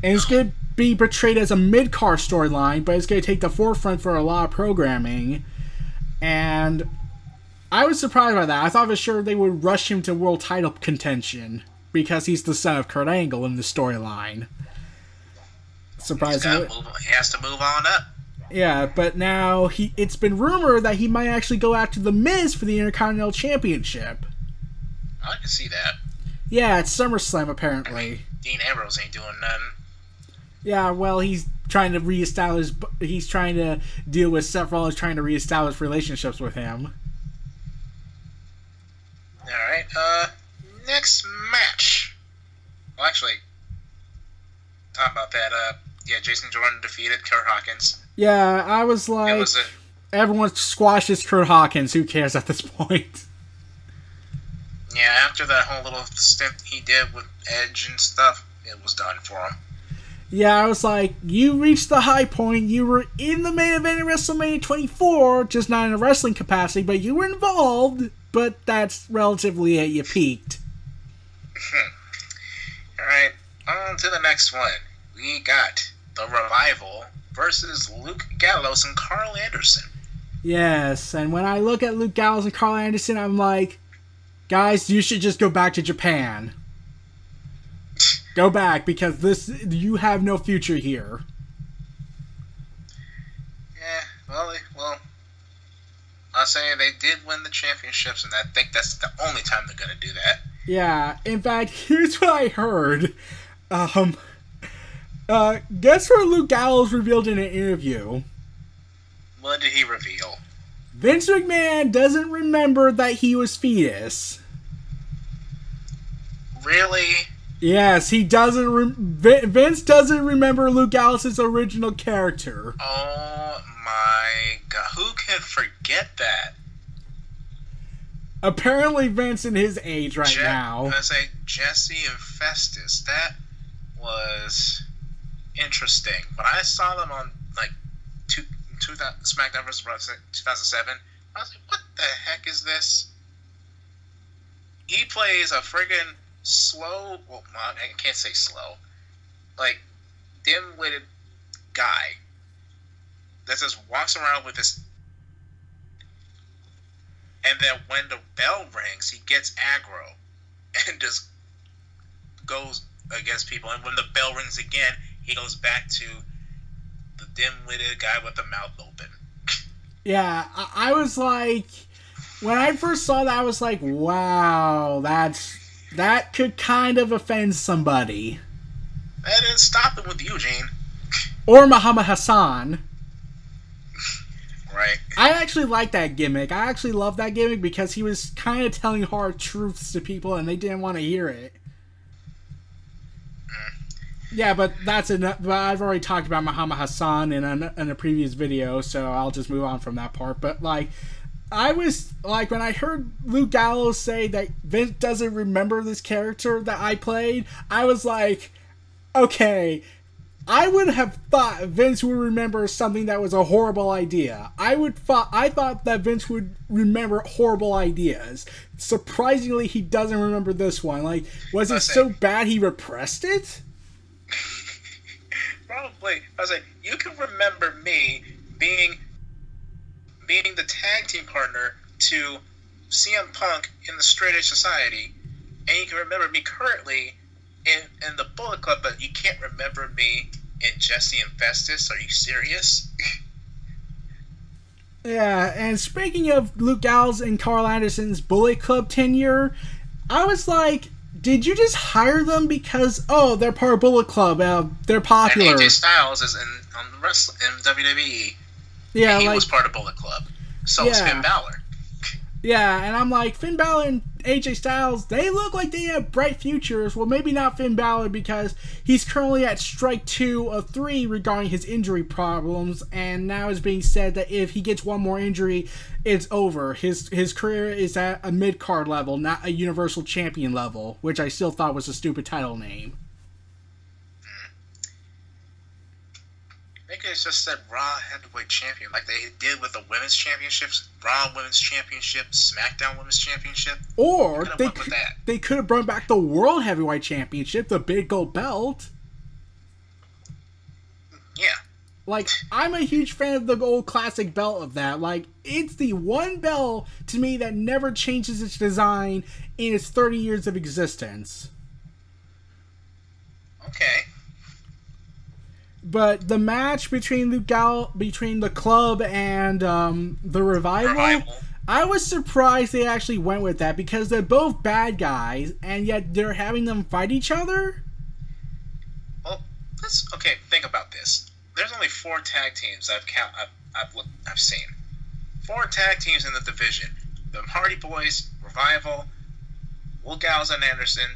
And it's going to be portrayed as a mid-card storyline, but it's going to take the forefront for a lot of programming. And I was surprised by that. I thought for sure they would rush him to world title contention, because he's the son of Kurt Angle in the storyline. Surprisingly, he has to move on up. Yeah, but now it's been rumored that he might actually go after The Miz for the Intercontinental Championship. I can see that. Yeah, it's SummerSlam apparently. I mean, Dean Ambrose ain't doing nothing. Yeah, well, he's trying to reestablish. He's trying to deal with Seth Rollins, trying to reestablish relationships with him. All right. Next match. Well, actually, talk about that. Yeah, Jason Jordan defeated Kurt Hawkins. Yeah, I was like, everyone squashes Kurt Hawkins. Who cares at this point? Yeah, after that whole little stint he did with Edge and stuff, it was done for him. Yeah, I was like, you reached the high point. You were in the main event of WrestleMania 24, just not in a wrestling capacity, but you were involved. But that's relatively it. You peaked. All right, on to the next one. We got The Revival versus Luke Gallows and Carl Anderson. Yes, and when I look at Luke Gallows and Carl Anderson, I'm like, guys, you should just go back to Japan. Go back, because you have no future here. Yeah, well, I'll say they did win the championships, and I think that's the only time they're going to do that. Yeah, in fact, here's what I heard. Guess what Luke Gallows revealed in an interview? What did he reveal? Vince McMahon doesn't remember that he was fetus. Really? Yes, he doesn't. Vince doesn't remember Luke Gallows' original character. Oh my god! Who can forget that? Apparently, Vince in his age now. I say Jesse and Festus. That was interesting. When I saw them on like SmackDown vs. Raw 2007, I was like, "What the heck is this?" He plays a friggin' slow. Well, I can't say slow. Like dim-witted guy that just walks around with his. And then when the bell rings, he gets aggro and just goes against people. And when the bell rings again, he goes back to the dim-witted guy with the mouth open. Yeah, I was like, when I first saw that, I was like, wow, that could kind of offend somebody. That didn't stop him with Eugene. Or Muhammad Hassan. Right. I actually like that gimmick. I actually love that gimmick because he was kind of telling hard truths to people and they didn't want to hear it. Yeah, but that's enough. But I've already talked about Muhammad Hassan in a previous video, so I'll just move on from that part. But like, I was like, when I heard Luke Gallows say that Vince doesn't remember this character that I played, I was like, okay. I would have thought Vince would remember something that was a horrible idea. I thought that Vince would remember horrible ideas. Surprisingly, he doesn't remember this one. Like, was it so bad he repressed it? Probably. I was like, you can remember me being the tag team partner to CM Punk in the Straight Edge Society, and you can remember me currently in the Bullet Club, but you can't remember me in Jesse and Festus. Are you serious? Yeah, and speaking of Luke Gallows and Carl Anderson's Bullet Club tenure, I was like, did you just hire them because, oh, they're part of Bullet Club, they're popular? And AJ Styles is in WWE. Yeah, and he was part of Bullet Club. So was Finn Balor. Yeah, and I'm like, Finn Balor and AJ Styles, they look like they have bright futures. Well, maybe not Finn Balor because he's currently at strike 2 of 3 regarding his injury problems, and now it's being said that if he gets one more injury, it's over. His career is at a mid-card level, not a Universal Champion level, which I still thought was a stupid title name. They could have just said Raw Heavyweight Champion, like they did with the Women's Championships, Raw Women's Championship, SmackDown Women's Championship. Or they could have brought back the World Heavyweight Championship, the big gold belt. Yeah. Like, I'm a huge fan of the old classic belt of that. Like, it's the one belt, to me, that never changes its design in its 30 years of existence. Okay. But the match between between the Club and the Revival, I was surprised they actually went with that because they're both bad guys, and yet they're having them fight each other. Well, think about this. There's only 4 tag teams I've seen. 4 tag teams in the division: the Hardy Boys, Revival, Will Gallows and Anderson,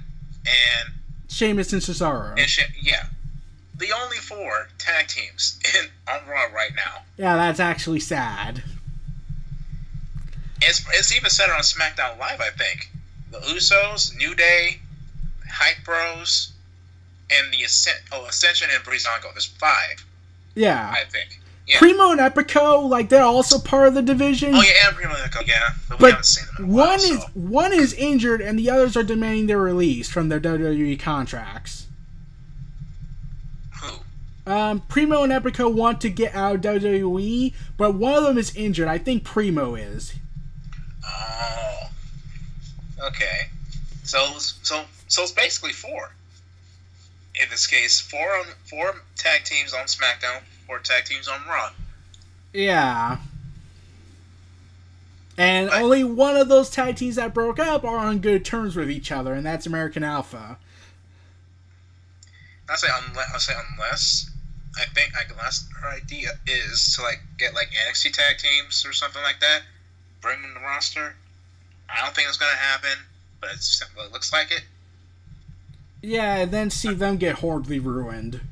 and Sheamus and Cesaro. Yeah. The only 4 tag teams on Raw right now. Yeah, that's actually sad. It's even said on SmackDown Live, I think. The Usos, New Day, Hype Bros, and the Ascension and Breezango. There's 5. Yeah. I think. Yeah. Primo and Epico, like, they're also part of the division. Oh, yeah, and Primo and Epico, yeah. But we haven't seen them in a while, one is injured, and the others are demanding their release from their WWE contracts. Primo and Epico want to get out of WWE, but one of them is injured. I think Primo is. Oh. Okay. So it's basically 4. In this case, 4 tag teams on SmackDown, 4 tag teams on Raw. Yeah. And only one of those tag teams that broke up are on good terms with each other, and that's American Alpha. I'll say unless. I think her idea is to get NXT tag teams or something like that, bring them to the roster. I don't think it's gonna happen, but it looks like it. Yeah, and then see them get horribly ruined.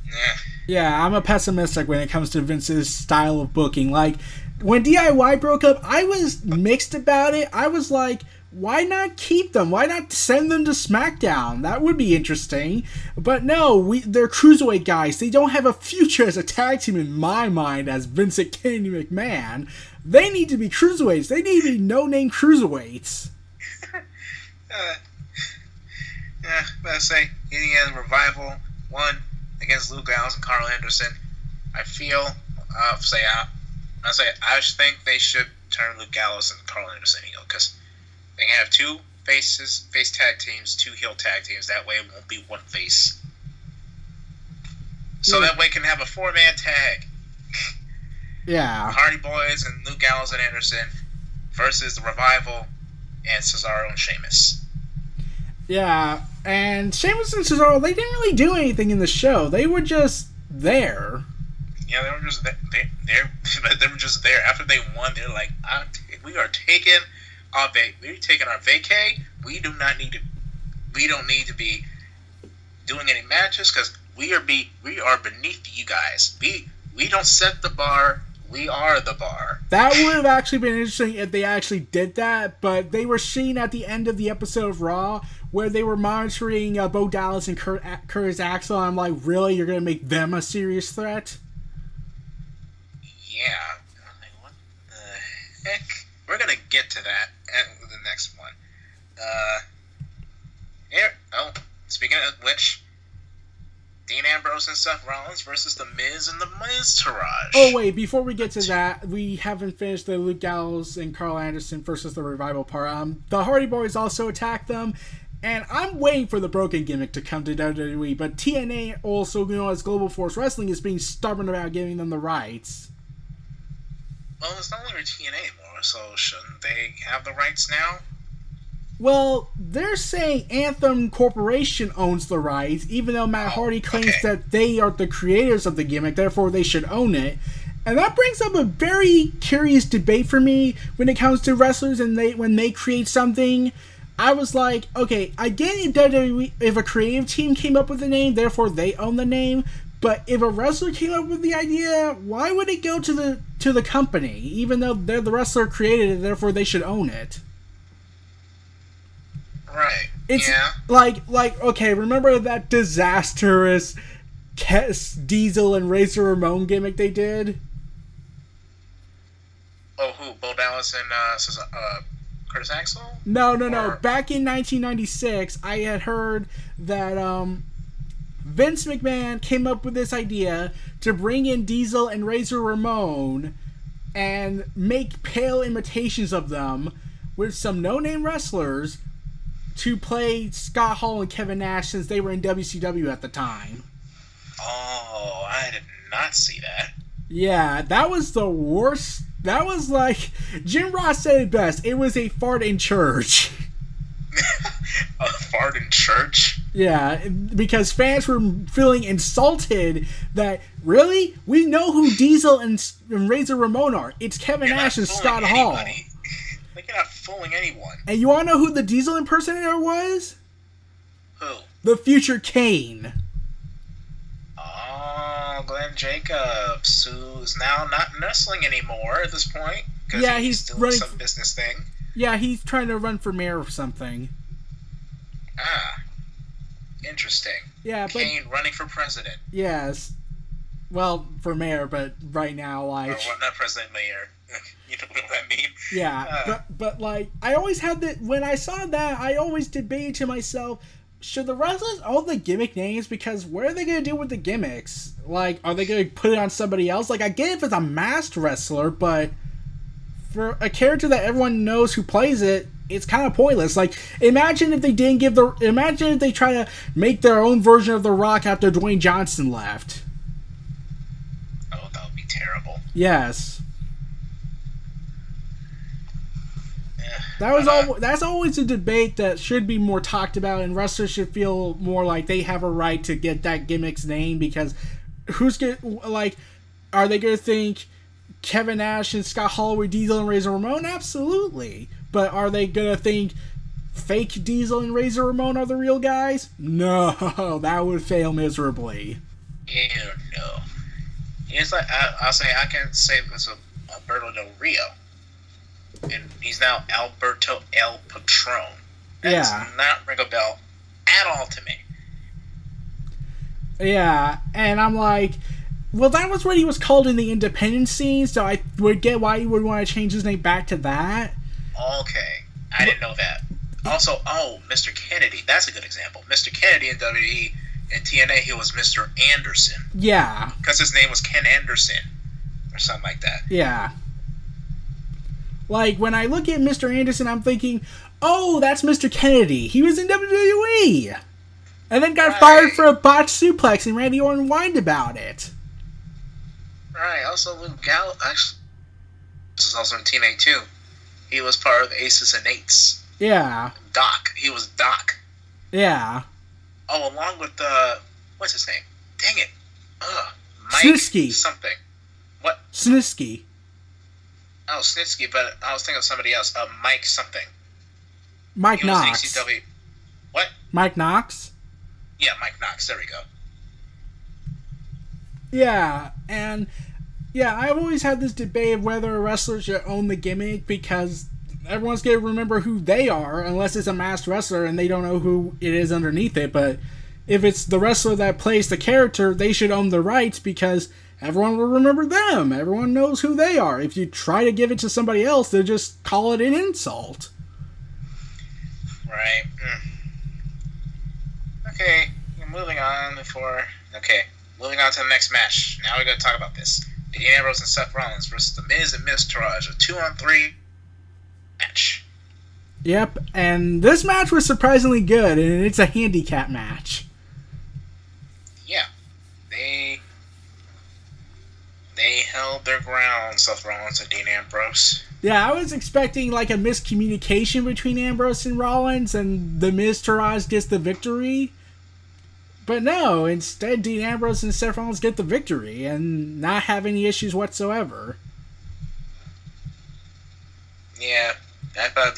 Yeah. Yeah, I'm a pessimistic when it comes to Vince's style of booking. Like, when DIY broke up, I was mixed about it. I was like, why not keep them? Why not send them to SmackDown? That would be interesting. But no, they're cruiserweight guys. They don't have a future as a tag team in my mind as Vince and Kenny McMahon. They need to be cruiserweights. They need to be no-name cruiserweights. But I say, the Revival won against Luke Gallows and Carl Anderson. I think they should turn Luke Gallows and Carl Anderson heel, because they can have 2 face tag teams, 2 heel tag teams. That way it won't be 1 face. So that way it can have a 4-man tag. Yeah. Hardy Boys and Luke Gallows and Anderson versus the Revival and Cesaro and Sheamus. Yeah, and Sheamus and Cesaro, they didn't really do anything in the show. They were just there. Yeah, they were just they were just there. After they won, they're like, we are taking our vacay. We don't need to be doing any matches because we are beneath you guys. We don't set the bar. We are the bar. That would have actually been interesting if they actually did that, but they were seen at the end of the episode of Raw where they were monitoring Bo Dallas and Curtis Axel. I'm like, really? You're going to make them a serious threat? Yeah. What the heck? We're going to get to that at the next one. Speaking of which, Dean Ambrose and Seth Rollins versus The Miz and The Miztourage. Oh, wait, before we get to that, we haven't finished the Luke Gallows and Carl Anderson versus the Revival part. The Hardy Boys also attacked them, and I'm waiting for the broken gimmick to come to WWE, but TNA, also known as Global Force Wrestling, is being stubborn about giving them the rights. Well, it's not only TNA anymore, so shouldn't they have the rights now? Well, they're saying Anthem Corporation owns the rights, even though Matt Hardy claims that they are the creators of the gimmick, therefore they should own it. And that brings up a very curious debate for me when it comes to wrestlers and when they create something. I was like, okay, I get it, WWE, if a creative team came up with the name, therefore they own the name. But if a wrestler came up with the idea, why would it go to the company, even though they're the wrestler created it, therefore they should own it? Right. It's yeah. like okay, remember that disastrous Diesel and Razor Ramon gimmick they did? Oh, who? Bo Dallas and Curtis Axel? No. Back in 1996, I had heard that Vince McMahon came up with this idea to bring in Diesel and Razor Ramon and make pale imitations of them with some no-name wrestlers to play Scott Hall and Kevin Nash since they were in WCW at the time. Oh, I did not see that. Yeah, that was the worst. That was like, Jim Ross said it best. It was a fart in church. A fart in church? Yeah, because fans were feeling insulted that, really? We know who Diesel and Razor Ramon are. It's Kevin Nash and Scott Hall. Like, you're not fooling anyone. And you want to know who the Diesel impersonator was? Who? The future Kane. Oh, Glenn Jacobs, who's now not in wrestling anymore at this point. Yeah, he's doing running some business thing. Yeah, he's trying to run for mayor or something. Ah, interesting. Yeah, but Kane running for president. Yes. Well, for mayor, but right now, like... Well, not president, mayor. You know what I mean? Yeah, but like, I always had that... When I saw that, I always debated to myself, should the wrestlers own the gimmick names? Because what are they going to do with the gimmicks? Like, are they going to put it on somebody else? Like, I get it if it's a masked wrestler, but for a character that everyone knows who plays it, it's kind of pointless. Like, imagine if they didn't give the... Imagine if they try to make their own version of The Rock after Dwayne Johnson left. Oh, that would be terrible. Yes. That's always a debate that should be more talked about, and wrestlers should feel more like they have a right to get that gimmick's name, because who's gonna, like, are they gonna think Kevin Nash and Scott Hall were Diesel and Razor Ramon? Absolutely. But are they gonna think fake Diesel and Razor Ramon are the real guys? No, that would fail miserably. Ew, no. It's like, I'll say, I can say this of Alberto Del Rio. And he's now Alberto El Patron. That does not ring a bell at all to me. Yeah, and I'm like, well, that was what he was called in the independent scene, so I would get why you would want to change his name back to that. Okay, I didn't know that. Also, Mr. Kennedy, that's a good example. Mr. Kennedy in WWE and TNA, he was Mr. Anderson. Yeah. Because his name was Ken Anderson, or something like that. Yeah. Like, when I look at Mr. Anderson, I'm thinking, oh, that's Mr. Kennedy. He was in WWE. And then got fired for a botched suplex, and Randy Orton whined about it. Right. Also, Luke Gallows, actually, this is also in TNA too. He was part of the Aces and Eights. Yeah. Doc. He was Doc. Yeah. Oh, along with, what's his name? Dang it. Mike Snitsky. Something. What? Snitsky. Oh, Snitsky, but I was thinking of somebody else. Mike something. Mike he Knox. Was in ECW. What? Mike Knox? Yeah, Mike Knox. There we go. Yeah, and yeah, I've always had this debate of whether a wrestler should own the gimmick, because everyone's going to remember who they are unless it's a masked wrestler and they don't know who it is underneath it. But if it's the wrestler that plays the character, they should own the rights, because everyone will remember them. Everyone knows who they are. If you try to give it to somebody else, they'll just call it an insult. Right. Okay, moving on moving on to the next match. Now we're going to talk about this. Dean Ambrose and Seth Rollins versus The Miz and Miz Taraj, a 2-on-3 match. Yep, and this match was surprisingly good, and it's a handicap match. Yeah, they held their ground, Seth Rollins and Dean Ambrose. Yeah, I was expecting like a miscommunication between Ambrose and Rollins, and The Miz Taraj gets the victory. But no, instead Dean Ambrose and Seth Rollins get the victory and not have any issues whatsoever. Yeah, I thought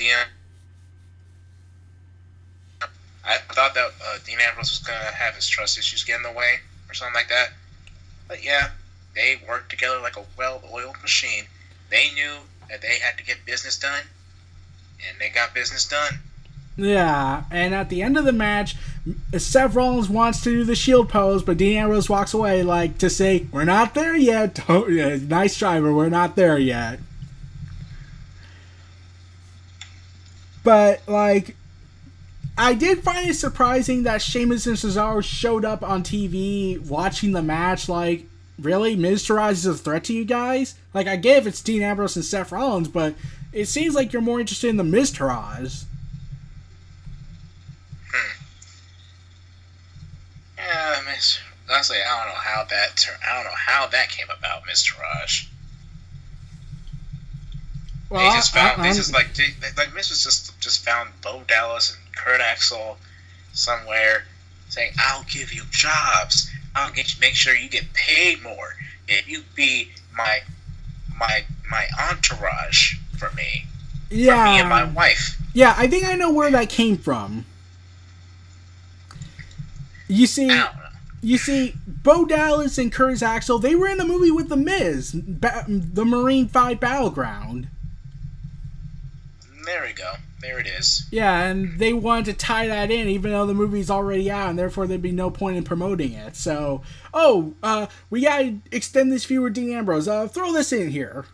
that Dean Ambrose was gonna have his trust issues get in the way or something like that. But yeah, they worked together like a well-oiled machine. They knew that they had to get business done, and they got business done. Yeah, and at the end of the match, Seth Rollins wants to do the Shield pose, but Dean Ambrose walks away like to say, "We're not there yet." Nice try, but we're not there yet. But like, I did find it surprising that Sheamus and Cesaro showed up on TV watching the match. Like, really? Miztourage is a threat to you guys? Like, I get if it's Dean Ambrose and Seth Rollins, but it seems like you're more interested in the Miztourage. Yeah, honestly, I don't know how that came about, Miztourage. Well, They just found Miz just found Bo Dallas and Kurt Axel somewhere, saying, "I'll give you jobs. I'll make sure you get paid more if you be my entourage for me, for me and my wife." Yeah, I think I know where that came from. You see, Bo Dallas and Curtis Axel, they were in a movie with The Miz, the Marine 5 Battleground. There we go. There it is. Yeah, and they wanted to tie that in, even though the movie's already out, and therefore there'd be no point in promoting it. So, we gotta extend this feud with Dean Ambrose. Throw this in here.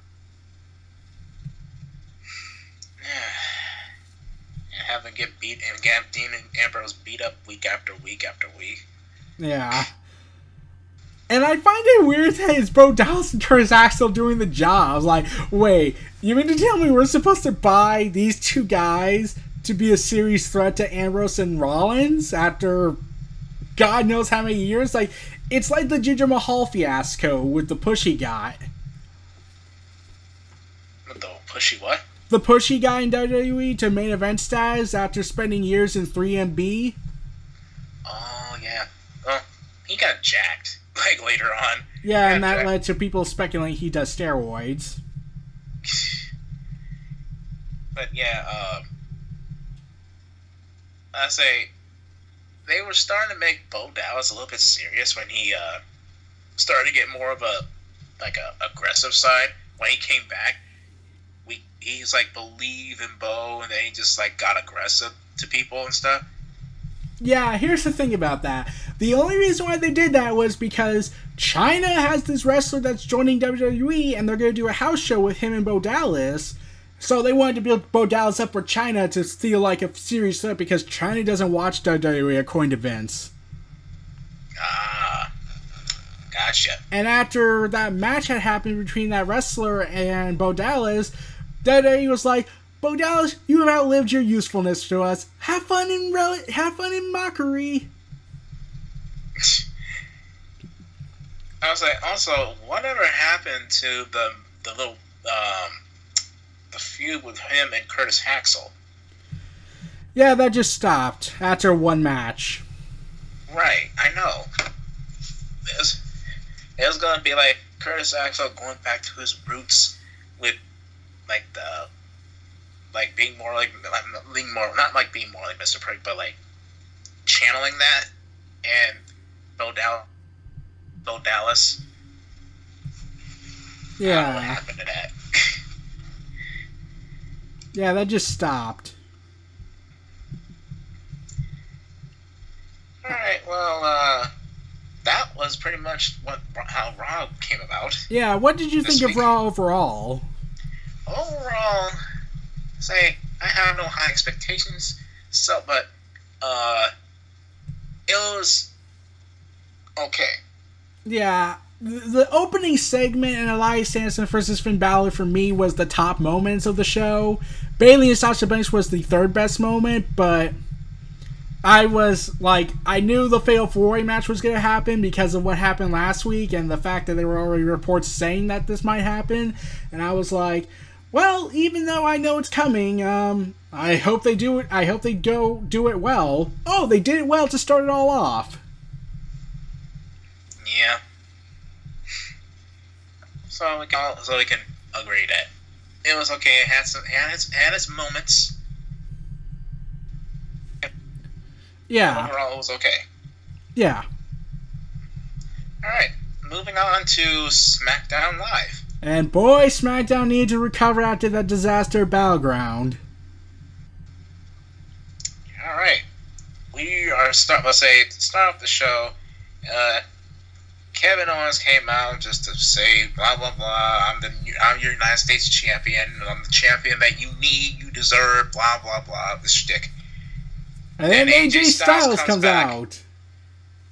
And have them get beat, and get Dean and Ambrose beat up week after week after week. Yeah. And I find it weird that it's Bo Dallas and Curtis Axel doing the jobs. Like, wait, you mean to tell me we're supposed to buy these two guys to be a serious threat to Ambrose and Rollins after God knows how many years? Like, it's like the Jinder Mahal fiasco with the pushy guy. The pushy what? The pushy guy in WWE to main event status after spending years in 3MB. Oh, yeah. Well, he got jacked. Like, later on. Yeah, and that led to people speculating he does steroids. But, yeah, I say, they were starting to make Bo Dallas a little bit serious when he, started to get more of a aggressive side. When he came back, he's, like, believe in Bo, and then he just, like, got aggressive to people and stuff. Yeah, here's the thing about that. The only reason why they did that was because China has this wrestler that's joining WWE, and they're going to do a house show with him and Bo Dallas. So they wanted to build Bo Dallas up for China to feel like a serious threat because China doesn't watch WWE according to Vince. Ah, gotcha. And after that match had happened between that wrestler and Bo Dallas, WWE was like, Bo Dallas, you have outlived your usefulness to us. Have fun in mockery. I was like, also, whatever happened to the little the feud with him and Curtis Axel? Yeah, that just stopped after one match. Right, I know. It was gonna be like Curtis Axel going back to his roots with being more like Mr. Prick, but like channeling that, and Bo Dallas. Yeah. I don't know what happened to that. Yeah, that just stopped. Alright, well, that was pretty much how Raw came about. Yeah, what did you think of Raw overall? Overall, say, I have no high expectations, but it was okay. Yeah, the opening segment in Elias Samson versus Finn Balor for me was the top moments of the show. Bayley and Sasha Banks was the third best moment, but I knew the Fatal 4-Way match was going to happen because of what happened last week and the fact that there were already reports saying that this might happen. And I was like, well, even though I know it's coming, I hope they do it. I hope they do it well. Oh, they did it well to start it all off. so we can agree that it was okay. It had its moments. Yeah. Overall, it was okay. Yeah. All right, moving on to SmackDown Live. And boy, SmackDown needed to recover after that disaster Battleground. All right, we are start off the show. Kevin Owens came out just to say blah blah blah. I'm your United States champion. I'm the champion that you need, you deserve. Blah blah blah. The shtick. And then AJ Styles comes back. out.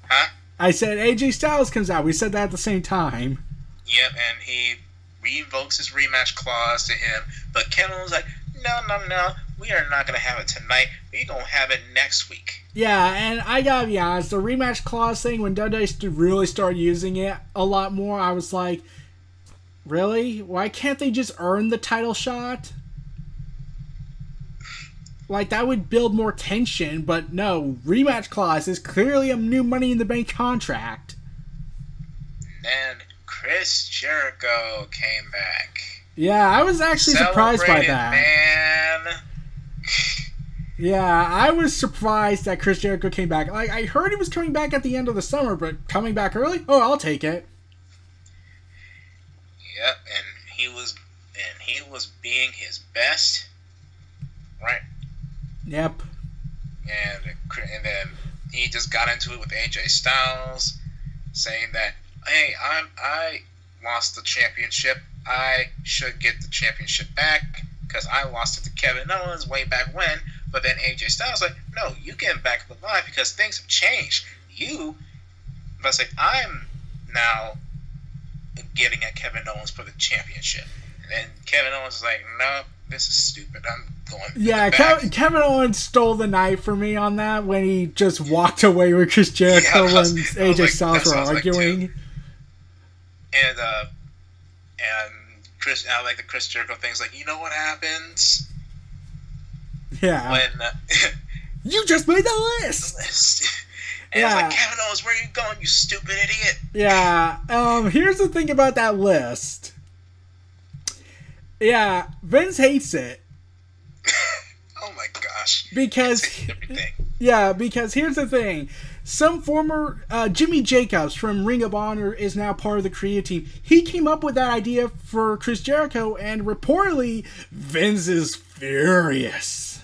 Huh? I said AJ Styles comes out. We said that at the same time. Yep, and he revokes his rematch clause to him. But Kevin was like, no. We are not going to have it tonight. We're going to have it next week. Yeah, and I gotta be honest, the rematch clause thing, when WWE really started using it a lot more, I was like, really? Why can't they just earn the title shot? Like, that would build more tension, but no, rematch clause is clearly a new Money in the Bank contract. And then Chris Jericho came back. Yeah, I was actually surprised by that. Man. Yeah, I was surprised that Chris Jericho came back. Like, I heard he was coming back at the end of the summer, but coming back early? Oh, I'll take it. Yep, and he was being his best, right? Yep. And then he just got into it with AJ Styles, saying that, hey, I lost the championship. I should get the championship back because I lost it to Kevin Owens way back when. But then AJ Styles like, no, you get back alive because things have changed. I'm now getting at Kevin Owens for the championship. And Kevin Owens is like, no, this is stupid. I'm going. Yeah, Kevin Owens stole the night for me on that when he just walked away with Chris Jericho when AJ Styles were arguing. And Chris, I like the Chris Jericho things. Like, you know what happens? Yeah. When you just made the list. And it's like, Kevin Owens, where are you going, you stupid idiot? Yeah. Here's the thing about that list. Yeah, Vince hates it. Oh my gosh. Because here's the thing. Some former Jimmy Jacobs from Ring of Honor is now part of the creative team. He came up with that idea for Chris Jericho, and reportedly Vince is furious.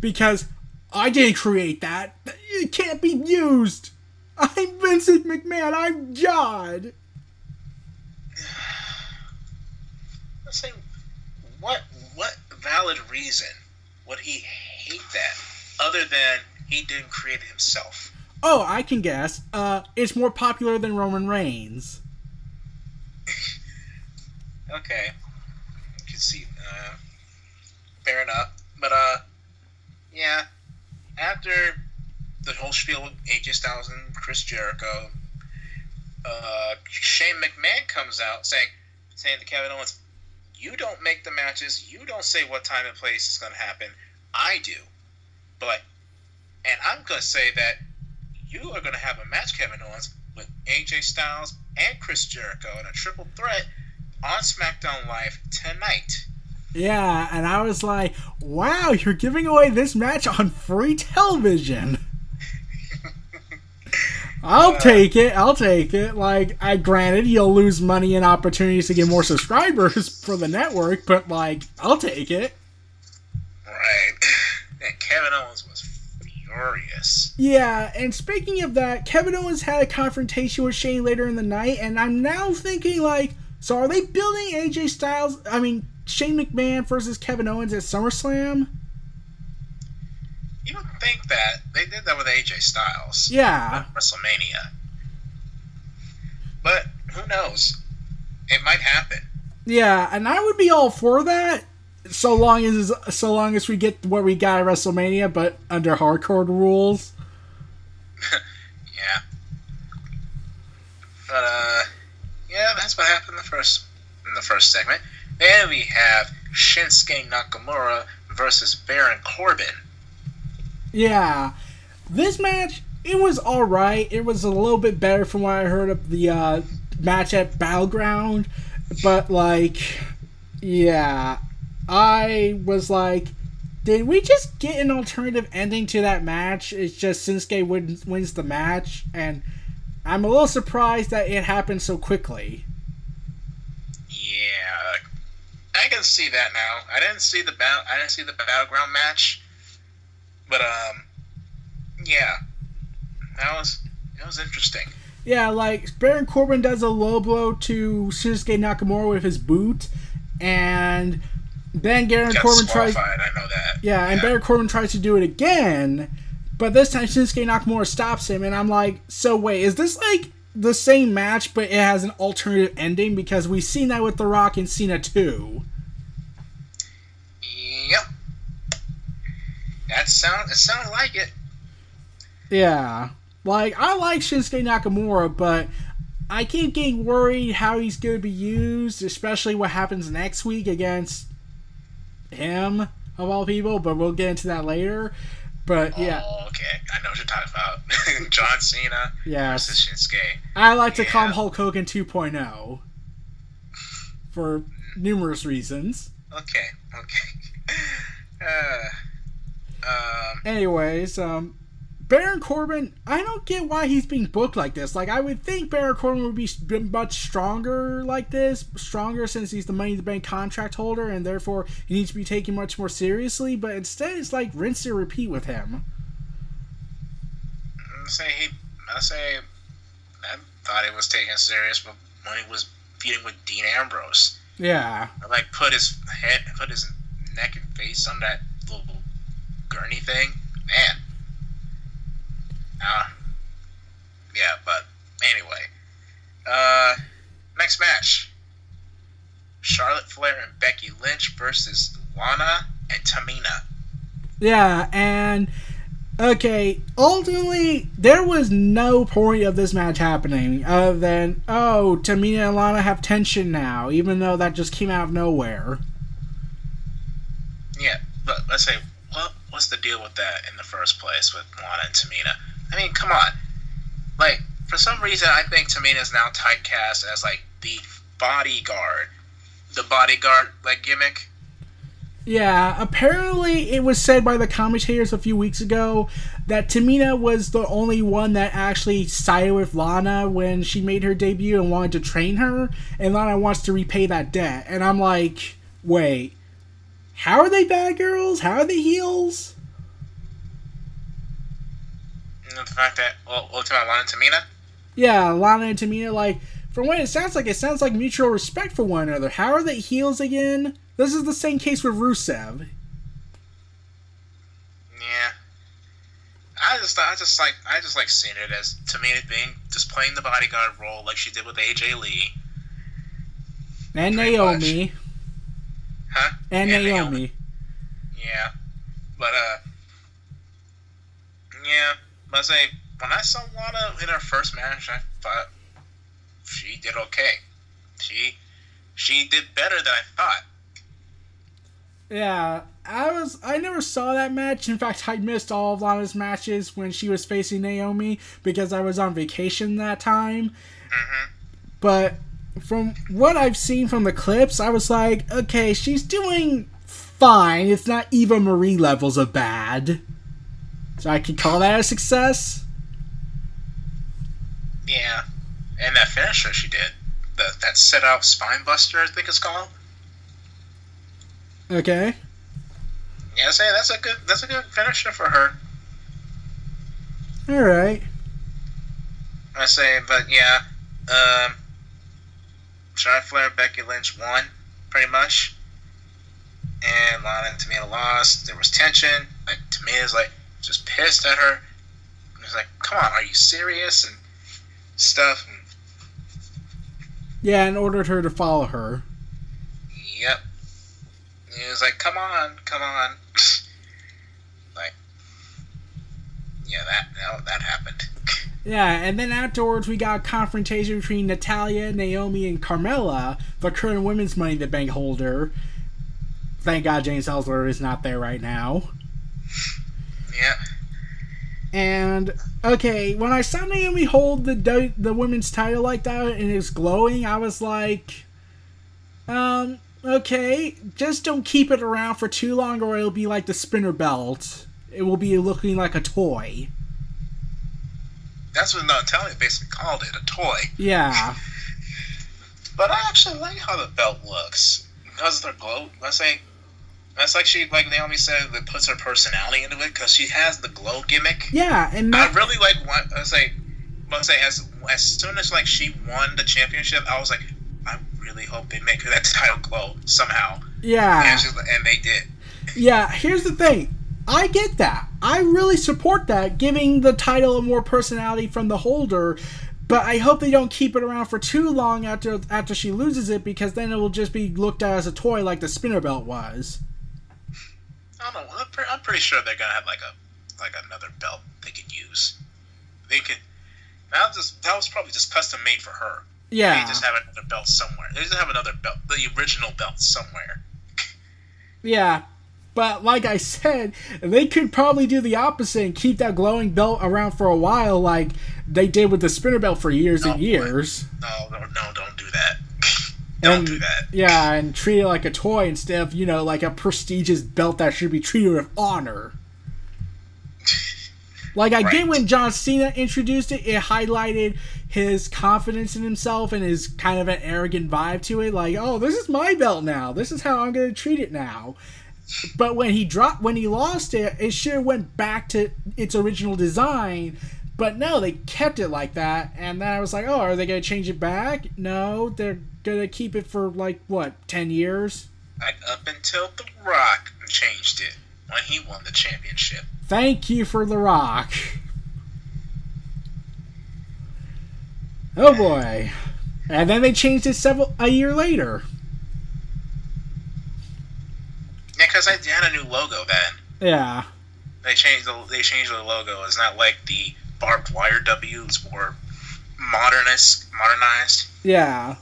Because I didn't create that. It can't be used. I'm Vincent McMahon. I'm God. Let's say, what valid reason would he hate that other than he didn't create it himself? Oh, I can guess. It's more popular than Roman Reigns. Okay. You can see. Fair enough. But, yeah. After the whole spiel with AJ Styles and Chris Jericho, Shane McMahon comes out saying to Kevin Owens, you don't make the matches, you don't say what time and place is going to happen, I do. And I'm going to say that you are going to have a match, Kevin Owens, with AJ Styles and Chris Jericho in a triple threat on SmackDown Live tonight. Yeah, and I was like, wow, you're giving away this match on free television. I'll take it. Like, granted, you'll lose money and opportunities to get more subscribers for the network, but, like, I'll take it. Right. And Kevin Owens was furious. Yeah, and speaking of that, Kevin Owens had a confrontation with Shane later in the night, and I'm now thinking, like, so are they building Shane McMahon versus Kevin Owens at SummerSlam? You would think that. They did that with AJ Styles. Yeah. At WrestleMania. But, who knows? It might happen. Yeah, and I would be all for that, so long as we get what we got at WrestleMania, but under hardcore rules. Yeah. But, yeah, that's what happened in the first segment. Then we have Shinsuke Nakamura versus Baron Corbin. Yeah. This match, it was alright. It was a little bit better from what I heard of the match at Battleground, but like, yeah, I was like, did we just get an alternative ending to that match? It's just Shinsuke wins the match, and I'm a little surprised that it happened so quickly. Yeah, I can see that now. I didn't see the Battleground match, but yeah, it was interesting. Yeah, like Baron Corbin does a low blow to Shinsuke Nakamura with his boot, and then Baron Corbin tries. I know that. Yeah, and Baron Corbin tries to do it again, but this time Shinsuke Nakamura stops him, and I'm like, so wait, is this like the same match, but it has an alternative ending? Because we've seen that with The Rock and Cena too. Yep. It sounded like it. Yeah. Like, I like Shinsuke Nakamura, but I keep getting worried how he's going to be used, especially what happens next week against him, of all people, but we'll get into that later. But, yeah. Oh, okay. I know what you're talking about. John Cena versus Shinsuke. I like to call him Hulk Hogan 2.0 for numerous reasons. Okay. Anyways, Baron Corbin, I don't get why he's being booked like this. Like, I would think Baron Corbin would be much stronger like this. Stronger since he's the Money in the Bank contract holder, and therefore he needs to be taken much more seriously. But instead, it's like rinse and repeat with him. I thought he was taken serious, but when he was feuding with Dean Ambrose. Yeah. Like, put his neck and face on that little gurney thing. Man. Yeah, but anyway. Next match. Charlotte Flair and Becky Lynch versus Lana and Tamina. Yeah, and okay, ultimately, there was no point of this match happening other than, oh, Tamina and Lana have tension now, even though that just came out of nowhere. Yeah, but let's say, what's the deal with that in the first place with Lana and Tamina? I mean, come on. Like, for some reason, I think Tamina is now typecast as, like, the bodyguard. The bodyguard, like, gimmick. Yeah, apparently it was said by the commentators a few weeks ago that Tamina was the only one that actually sided with Lana when she made her debut and wanted to train her, and Lana wants to repay that debt. And I'm like, wait, how are they bad girls? How are they heels? The fact that, we'll talk about Lana and Tamina? Yeah, Lana and Tamina, like, from what it sounds like mutual respect for one another. How are they heels again? This is the same case with Rusev. Yeah. I just like seeing it as Tamina just playing the bodyguard role like she did with AJ Lee. And Naomi. Much. Huh? And Naomi. Yeah. But, yeah. I say, when I saw Lana in her first match, I thought she did okay. She did better than I thought. Yeah, I never saw that match. In fact, I missed all of Lana's matches when she was facing Naomi because I was on vacation that time. Mm-hmm. But from what I've seen from the clips, I was like, okay, she's doing fine. It's not Eva Marie levels of bad. So I could call that a success? Yeah. And that finisher she did. That set out spine buster, I think it's called. Okay. Yeah, I say that's a good finisher for her. Alright. I say, but yeah, Charlotte Flair, Becky Lynch won, pretty much. And Lana and Tamina lost. There was tension. Like, Tamina's like just pissed at her. And it's like, come on, are you serious? And stuff. And, yeah, and ordered her to follow her. yep. And he was like, come on. Like, yeah, that happened. Yeah, and then afterwards we got a confrontation between Natalya, Naomi, and Carmella, the current women's Money in the Bank holder. Thank God James Ellsworth is not there right now. Yeah. And okay, when I saw Naomi hold the women's title like that and it's glowing, I was like, okay, just don't keep it around for too long, or it'll be like the spinner belt. It will be looking like a toy. That's what Natalia basically called it, a toy. Yeah. But I actually like how the belt looks because of their glow. Let's say. That's like Naomi said, that puts her personality into it because she has the glow gimmick. Yeah, and I really like what I say. As soon as like she won the championship, I was like, I really hope they make her that title glow somehow. Yeah, and they did. Yeah, here's the thing. I get that. I really support that, giving the title a more personality from the holder. But I hope they don't keep it around for too long after she loses it, because then it will just be looked at as a toy like the spinner belt was. I don't know. I'm pretty sure they're gonna have like another belt they can use. They can. That was probably just custom made for her. Yeah. They just have another belt somewhere. They just have another belt, the original belt somewhere. Yeah, but like I said, they could probably do the opposite and keep that glowing belt around for a while, like they did with the spinner belt for years and years. No, don't do that. Don't do that. Yeah, and treat it like a toy instead of, like a prestigious belt that should be treated with honor. Like, I get when John Cena introduced it, it highlighted his confidence in himself and his kind of an arrogant vibe to it. Like, oh, this is my belt now. This is how I'm going to treat it now. But when he lost it, it should have went back to its original design. But no, they kept it like that. And then I was like, oh, are they going to change it back? No, they're going to keep it for, 10 years? Like, up until The Rock changed it when he won the championship. Thank you for The Rock. Oh, boy. And then they changed it a year later. Yeah, because they had a new logo then. Yeah. They changed the logo. It's not like the barbed wire W. It's more modernized. Yeah.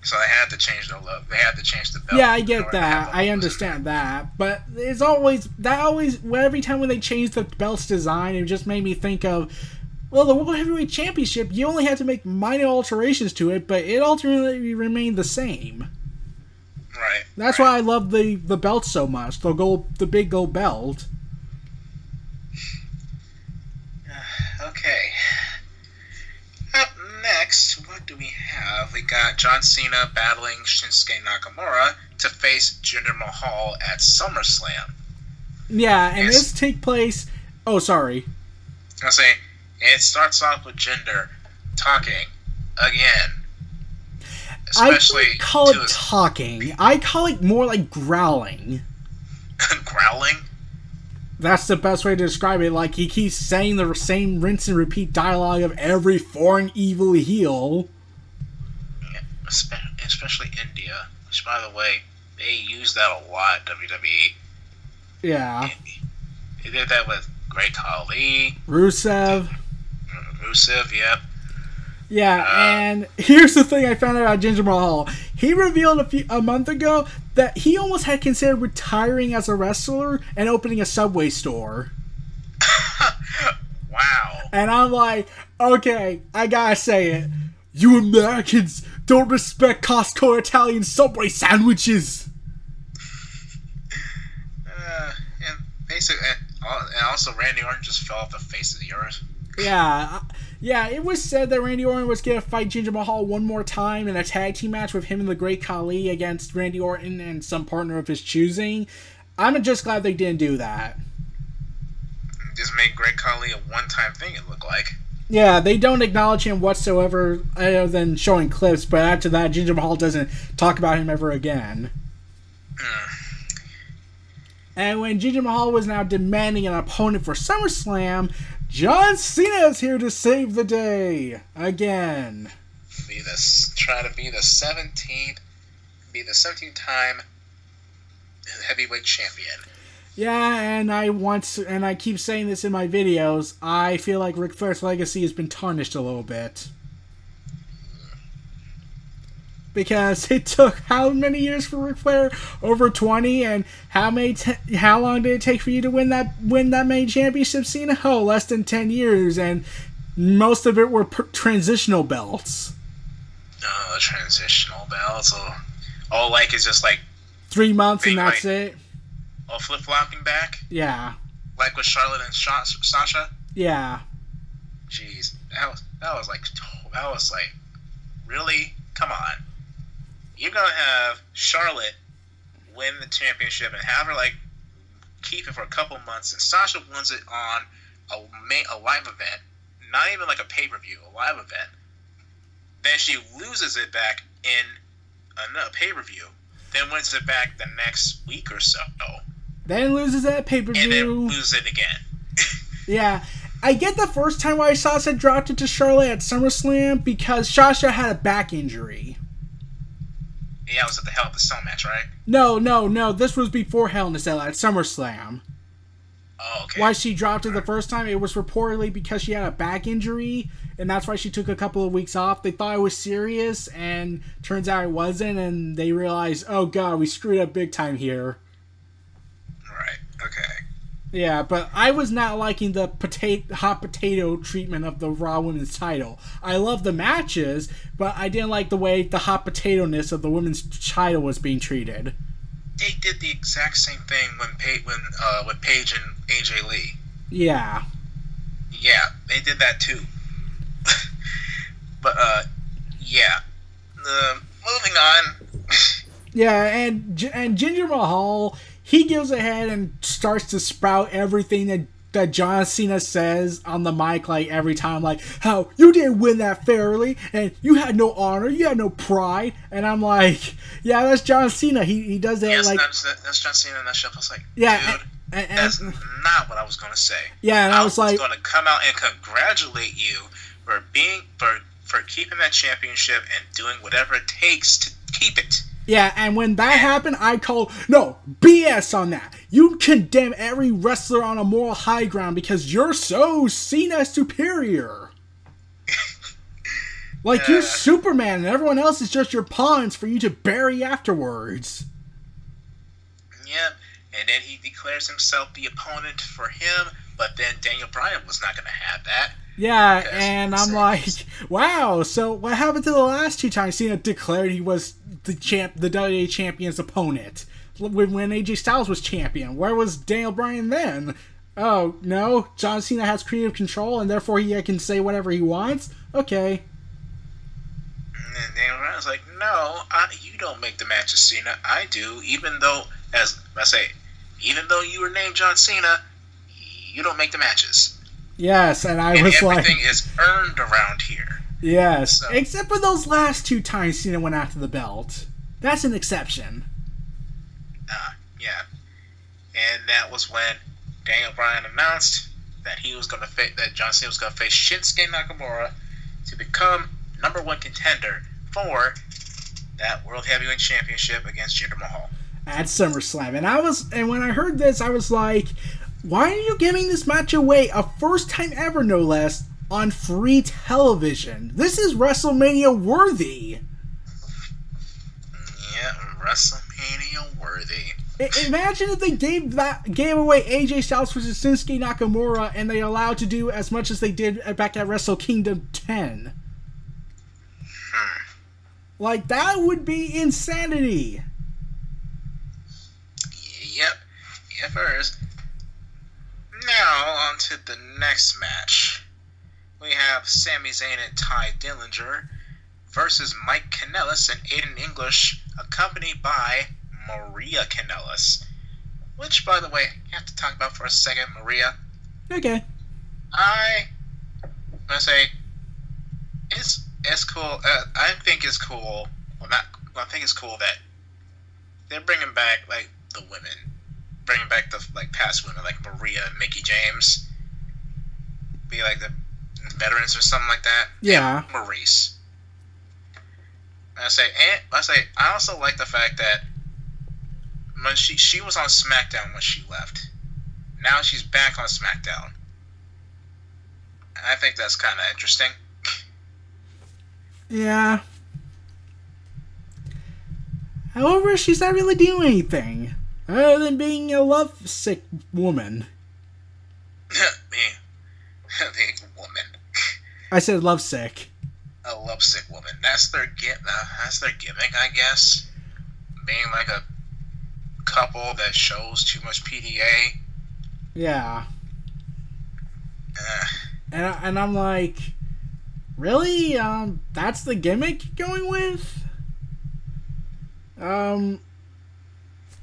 So they had to change the logo. They had to change the belt. Yeah, I get that. I understand that. But it's always every time when they changed the belt's design, it just made me think of, well, the World Heavyweight Championship, you only had to make minor alterations to it, but it ultimately remained the same. Right. That's why I love the belt so much. The big gold belt. Okay. Up next, what do we have? We got John Cena battling Shinsuke Nakamura to face Jinder Mahal at SummerSlam. Yeah, and this take place... Oh, sorry. I was saying, it starts off with Jinder talking again. Especially I call it talking. I call it more like growling. Growling? That's the best way to describe it. Like, he keeps saying the same rinse and repeat dialogue of every foreign evil heel. Yeah, especially India. Which, by the way, they use that a lot, WWE. Yeah. They did that with Great Khali. Rusev, yep. Yeah, and here's the thing I found out about Jinder Mahal. He revealed a month ago that he almost had considered retiring as a wrestler and opening a Subway store. Wow. And I'm like, okay, I gotta say it. You Americans don't respect Costco Italian Subway sandwiches. And basically, and also Randy Orton just fell off the face of the earth. Yeah, it was said that Randy Orton was going to fight Jinder Mahal one more time in a tag team match with him and the Great Khali against Randy Orton and some partner of his choosing. I'm just glad they didn't do that. Just made Great Khali a one-time thing, it looked like. Yeah, they don't acknowledge him whatsoever other than showing clips, but after that, Jinder Mahal doesn't talk about him ever again. And when Jinder Mahal was now demanding an opponent for SummerSlam, John Cena is here to save the day again. Try to be the 17th time heavyweight champion. Yeah, and I keep saying this in my videos, I feel like Ric Flair's legacy has been tarnished a little bit. because it took how many years for Ric Flair? Over 20, and how long did it take for you to win that many championships, Cena? Oh, less than 10 years, and most of it were transitional belts. Transitional belts. Oh, like it's just like 3 months and that's it. Oh, flip-flopping back? Yeah. Like with Charlotte and Sasha? Yeah. Jeez. That was like, really? Come on. You're going to have Charlotte win the championship and have her, like, keep it for a couple months, and Sasha wins it on a live event. Not even like a pay-per-view, a live event. Then she loses it back in a pay-per-view. Then wins it back the next week or so. Then loses it at pay-per-view. And then loses it again. Yeah. I get the first time why Sasha dropped it to Charlotte at SummerSlam, because Sasha had a back injury. Yeah, it was at the Hell in a Cell match, right? No. This was before Hell in a Cell at SummerSlam. Oh, okay. Why she dropped it the first time, it was reportedly because she had a back injury, and that's why she took a couple of weeks off. They thought it was serious, and turns out it wasn't, and they realized, oh god, we screwed up big time here. Right, okay. Yeah, but I was not liking the hot potato treatment of the Raw Women's title. I love the matches, but I didn't like the way the hot potato-ness of the women's title was being treated. They did the exact same thing with Paige and AJ Lee. Yeah. Yeah, they did that too. But yeah. Moving on. Yeah, and Jinder Mahal, he goes ahead and starts to sprout everything that John Cena says on the mic, like every time, like how you didn't win that fairly, and you had no honor, you had no pride, and I'm like, yeah, that's John Cena. He does that. Yes, like that's John Cena in that show. I was like, yeah, dude, that's not what I was gonna say. Yeah, and I was like, gonna come out and congratulate you for keeping that championship and doing whatever it takes to keep it. Yeah, and when that happened, I called, no, BS on that. You condemn every wrestler on a moral high ground because you're so Cena superior. Like, you're Superman and everyone else is just your pawns for you to bury afterwards. Yep, and then he declares himself the opponent for him, but then Daniel Bryan was not going to have that. Yeah, and I'm like, wow, so what happened to the last two times Cena declared he was the WWE champion's opponent? When AJ Styles was champion, where was Daniel Bryan then? Oh, no, John Cena has creative control and therefore he can say whatever he wants? Okay. And Daniel Bryan's like, no, you don't make the matches, Cena. I do, even though, as I say, even though you were named John Cena, you don't make the matches. Yes, and I was like... everything is earned around here. Yes, so, except for those last two times Cena went after the belt. That's an exception. Yeah. And that was when Daniel Bryan announced that he was going to that John Cena was going to face Shinsuke Nakamura to become #1 contender for that World Heavyweight Championship against Jinder Mahal at SummerSlam. And when I heard this, I was like, why are you giving this match away, a first time ever no less, on free television? This is WrestleMania worthy. Yeah, WrestleMania worthy. Imagine if they gave away AJ Styles versus Shinsuke Nakamura and they allowed to do as much as they did back at Wrestle Kingdom 10. Like, that would be insanity. Yep. First. Now, on to the next match. We have Sami Zayn and Ty Dillinger versus Mike Kanellis and Aiden English, accompanied by Maria Kanellis. Which, by the way, I have to talk about for a second, Maria. Okay. I'm going to say, it's cool. I think it's cool. I think it's cool that they're bringing back, like, the women. Bringing back the past women like Maria and Mickey James, be like the veterans or something like that. Yeah, and Maurice. I also like the fact that when she was on SmackDown when she left. Now she's back on SmackDown. I think that's kind of interesting. Yeah. However, she's not really doing anything other than being a lovesick woman. being a woman. I said lovesick. A lovesick woman. That's their gimmick, I guess. Being like a couple that shows too much PDA. Yeah. And I'm like, really? That's the gimmick you're going with?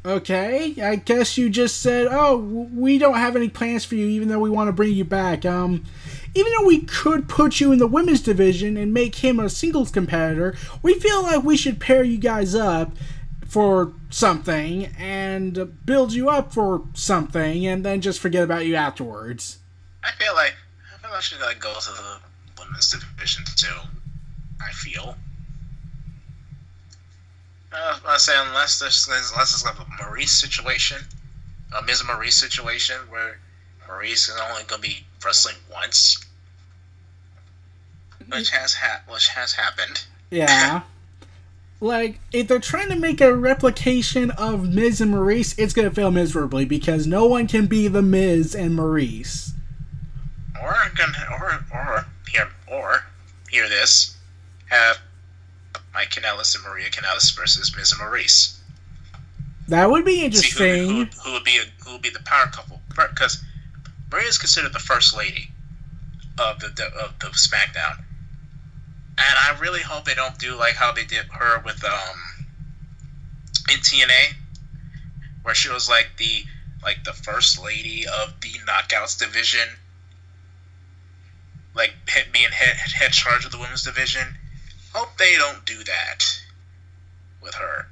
Okay. I guess you just said, oh, we don't have any plans for you, even though we want to bring you back. Even though we could put you in the women's division and make him a singles competitor, we feel like we should pair you guys up for something and build you up for something and then just forget about you afterwards. I feel like I should go to the women's division too. I feel. I say unless it's like a Maurice situation, a Ms. Maurice situation where Maurice is only going to be wrestling once, which has happened. Yeah. Like, if they're trying to make a replication of Miz and Maurice, it's going to fail miserably because no one can be the Miz and Maurice. Or hear this, have Mike Kanellis and Maria Kanellis versus Miz and Maurice. That would be interesting. See who would be the power couple? Because Maria is considered the first lady of the SmackDown. And I really hope they don't do like how they did her with in TNA, where she was like the first lady of the Knockouts division, like being head charge of the women's division. Hope they don't do that with her.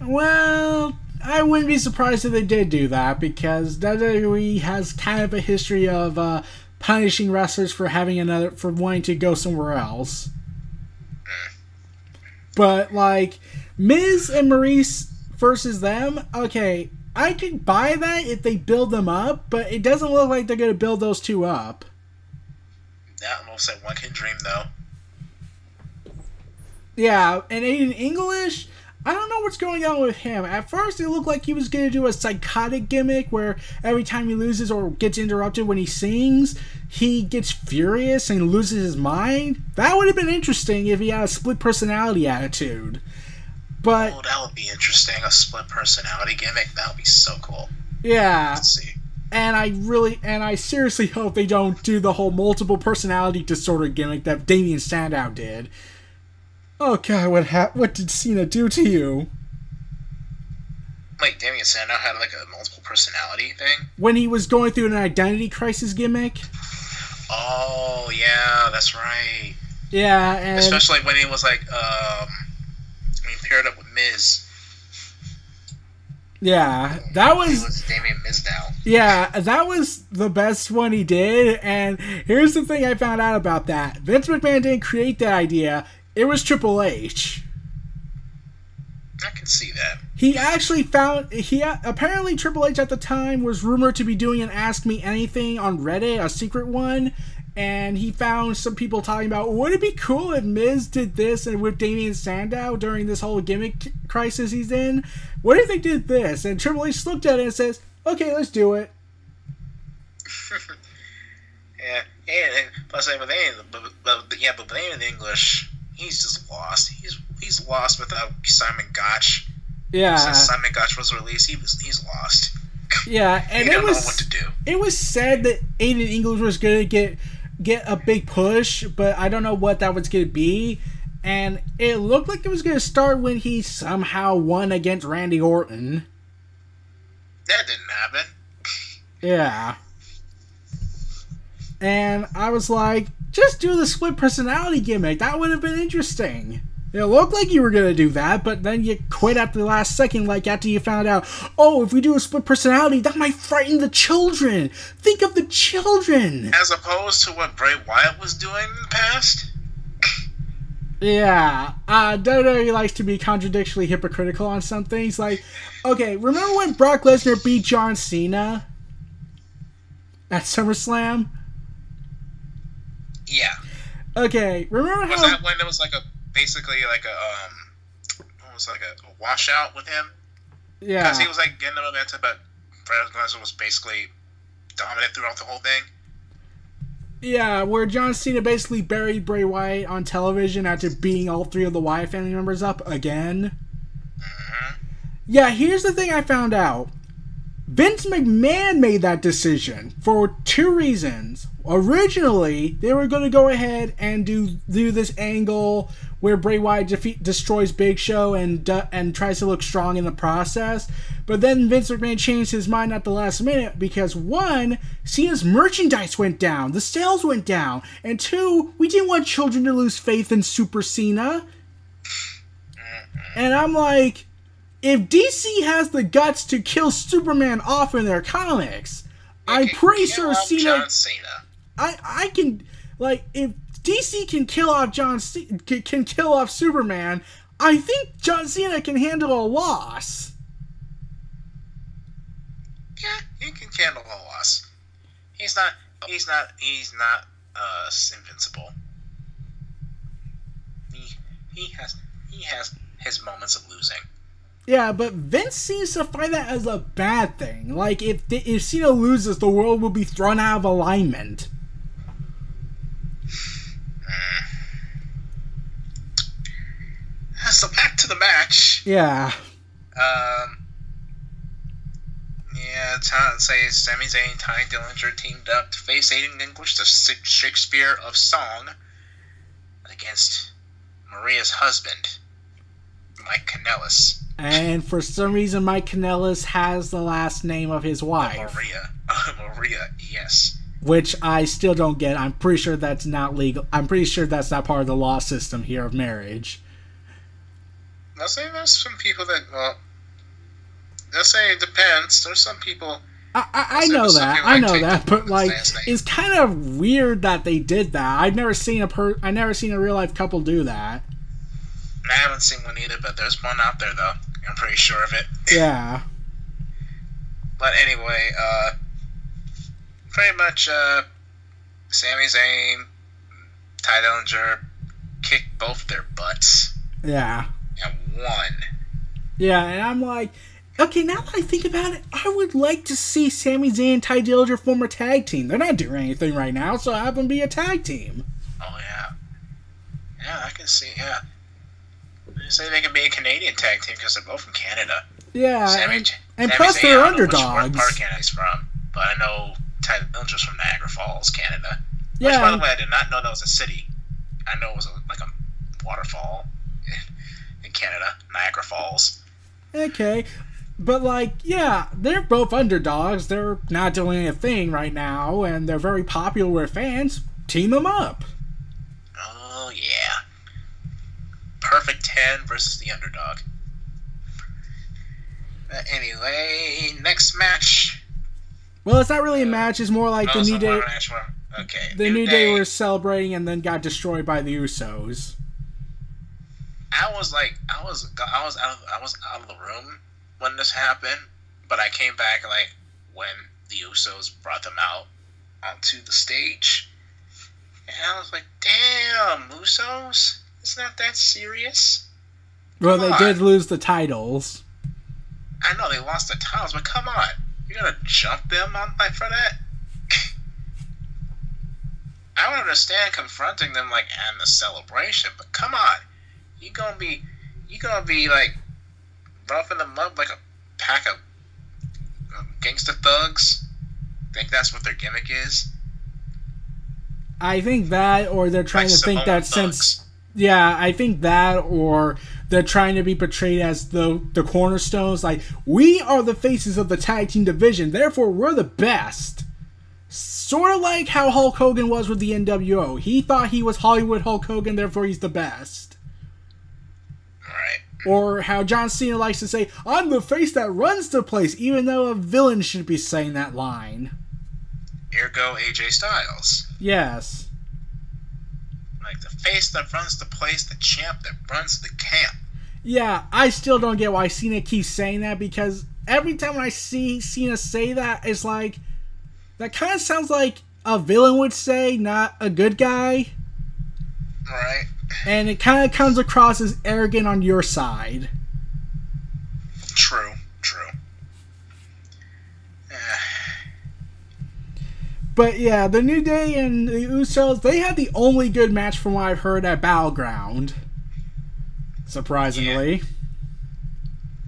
Well, I wouldn't be surprised if they did do that because WWE has kind of a history of punishing wrestlers for wanting to go somewhere else. But like Miz and Maurice versus them, okay, I could buy that if they build them up, but it doesn't look like they're going to build those two up. Yeah, I'll say one can dream though. Yeah, and Aiden English, I don't know what's going on with him. At first, it looked like he was going to do a psychotic gimmick where every time he loses or gets interrupted when he sings, he gets furious and loses his mind. That would have been interesting if he had a split personality attitude. But that would be interesting. A split personality gimmick. That would be so cool. Yeah. Let's see. And I seriously hope they don't do the whole multiple personality disorder gimmick that Damien Sandow did. Oh god, what did Cena do to you? Wait, Damien Sandow had like a multiple personality thing? When he was going through an identity crisis gimmick? Oh, yeah, that's right. Yeah, and especially when he was like, when he paired up with Miz. Yeah, that was... He was Damien Mizdow. Yeah, that was the best one he did, and here's the thing I found out about that. Vince McMahon didn't create that idea. It was Triple H. I can see that. He actually apparently Triple H at the time was rumored to be doing an Ask Me Anything on Reddit, a secret one, and he found some people talking about, would it be cool if Miz did this and with Damien Sandow during this whole gimmick crisis he's in? What if they did this? And Triple H looked at it and says, okay, let's do it. Yeah, and plus, with Damien English, he's just lost. He's lost without Simon Gotch. Yeah. Since Simon Gotch was released, he's lost. Yeah, and he don't know what to do. It was said that Aiden English was going to get a big push, but I don't know what that was going to be. And it looked like it was going to start when he somehow won against Randy Orton. That didn't happen. Yeah. And I was like, just do the split personality gimmick. That would have been interesting. It looked like you were going to do that, but then you quit at the last second, like after you found out, oh, if we do a split personality, that might frighten the children. Think of the children. As opposed to what Bray Wyatt was doing in the past? Yeah. WWE likes to be contradictorily hypocritical on some things. Like, okay, remember when Brock Lesnar beat John Cena at SummerSlam? Yeah. Okay, remember how... Was that when it was like basically like was like a washout with him. Yeah. Because he was like getting the momentum, but Brock Lesnar was basically dominant throughout the whole thing. Yeah, where John Cena basically buried Bray Wyatt on television after beating all 3 of the Wyatt family members up again. Mm-hmm. Yeah, here's the thing I found out. Vince McMahon made that decision for 2 reasons. Originally, they were going to go ahead and do this angle where Bray Wyatt destroys Big Show and tries to look strong in the process. But then Vince McMahon changed his mind at the last minute because 1, Cena's merchandise went down, the sales went down, and 2, we didn't want children to lose faith in Super Cena. And I'm like, if DC has the guts to kill Superman off in their comics, I'm pretty sure Cena. I can, like, if DC can kill off can kill off Superman, I think John Cena can handle a loss. Yeah, he can handle a loss. He's not invincible. He has his moments of losing. Yeah, but Vince seems to find that as a bad thing. Like, if Cena loses, the world will be thrown out of alignment. So back to the match. Yeah. Say Sami Zayn, Ty Dillinger teamed up to face Aiden English, the Shakespeare of Song, against Maria's husband, Mike Kanellis. And for some reason, Mike Kanellis has the last name of his wife. Maria, yes. Which I still don't get. I'm pretty sure that's not legal. I'm pretty sure that's not part of the law system here of marriage. I'll say there's some people that, well, they'll say it depends. There's some people... I know that, but like, it's kind of weird that they did that. I've never seen a real life couple do that. I haven't seen one either, but there's one out there though. I'm pretty sure of it. Yeah. But anyway, pretty much, Sami Zayn, Ty Dillinger kicked both their butts. Yeah. And won. Yeah, and I'm like, okay, now that I think about it, I would like to see Sami Zayn and Ty Dillinger form a tag team. They're not doing anything right now, so have them be a tag team. Oh, yeah. Yeah, I can see, yeah. Say they can be a Canadian tag team because they're both from Canada. Yeah, Sami plus Zayn, they're I underdogs. don't know which part Canada he's from, but I know Ty Dillinger's from Niagara Falls, Canada. Yeah. Which, by the way, I did not know that was a city. I know it was like a waterfall in Canada, Niagara Falls. Okay, but like, yeah, they're both underdogs. They're not doing a thing right now, and they're very popular with fans. Team them up. Oh, yeah. Perfect 10 versus the underdog. Anyway, next match. Well, it's not really a match. It's more like the New Day. Okay. The New Day were celebrating and then got destroyed by the Usos. I was out of the room when this happened, but I came back like when the Usos brought them out onto the stage, and I was like, "Damn, Usos! It's not that serious." Well, they did lose the titles. I know they lost the titles, but come on, you're gonna jump them on like for that? I would understand confronting them like and the celebration, but come on. You gonna be like roughing them up like a pack of gangster thugs? Think that's what their gimmick is? I think that, or they're trying to think that since, yeah, I think that, or they're trying to be portrayed as the cornerstones. Like, we are the faces of the tag team division, therefore we're the best. Sort of like how Hulk Hogan was with the NWO. He thought he was Hollywood Hulk Hogan, therefore he's the best. Right. Or how John Cena likes to say, I'm the face that runs the place, even though a villain should be saying that line. Ergo AJ Styles. Yes. Like the face that runs the place, the champ that runs the camp. Yeah, I still don't get why Cena keeps saying that, because every time I see Cena say that, it's like, that kind of sounds like a villain would say, not a good guy. Right. And it kind of comes across as arrogant on your side. True. But yeah, the New Day and the Usos, they had the only good match from what I've heard at Battleground. Surprisingly.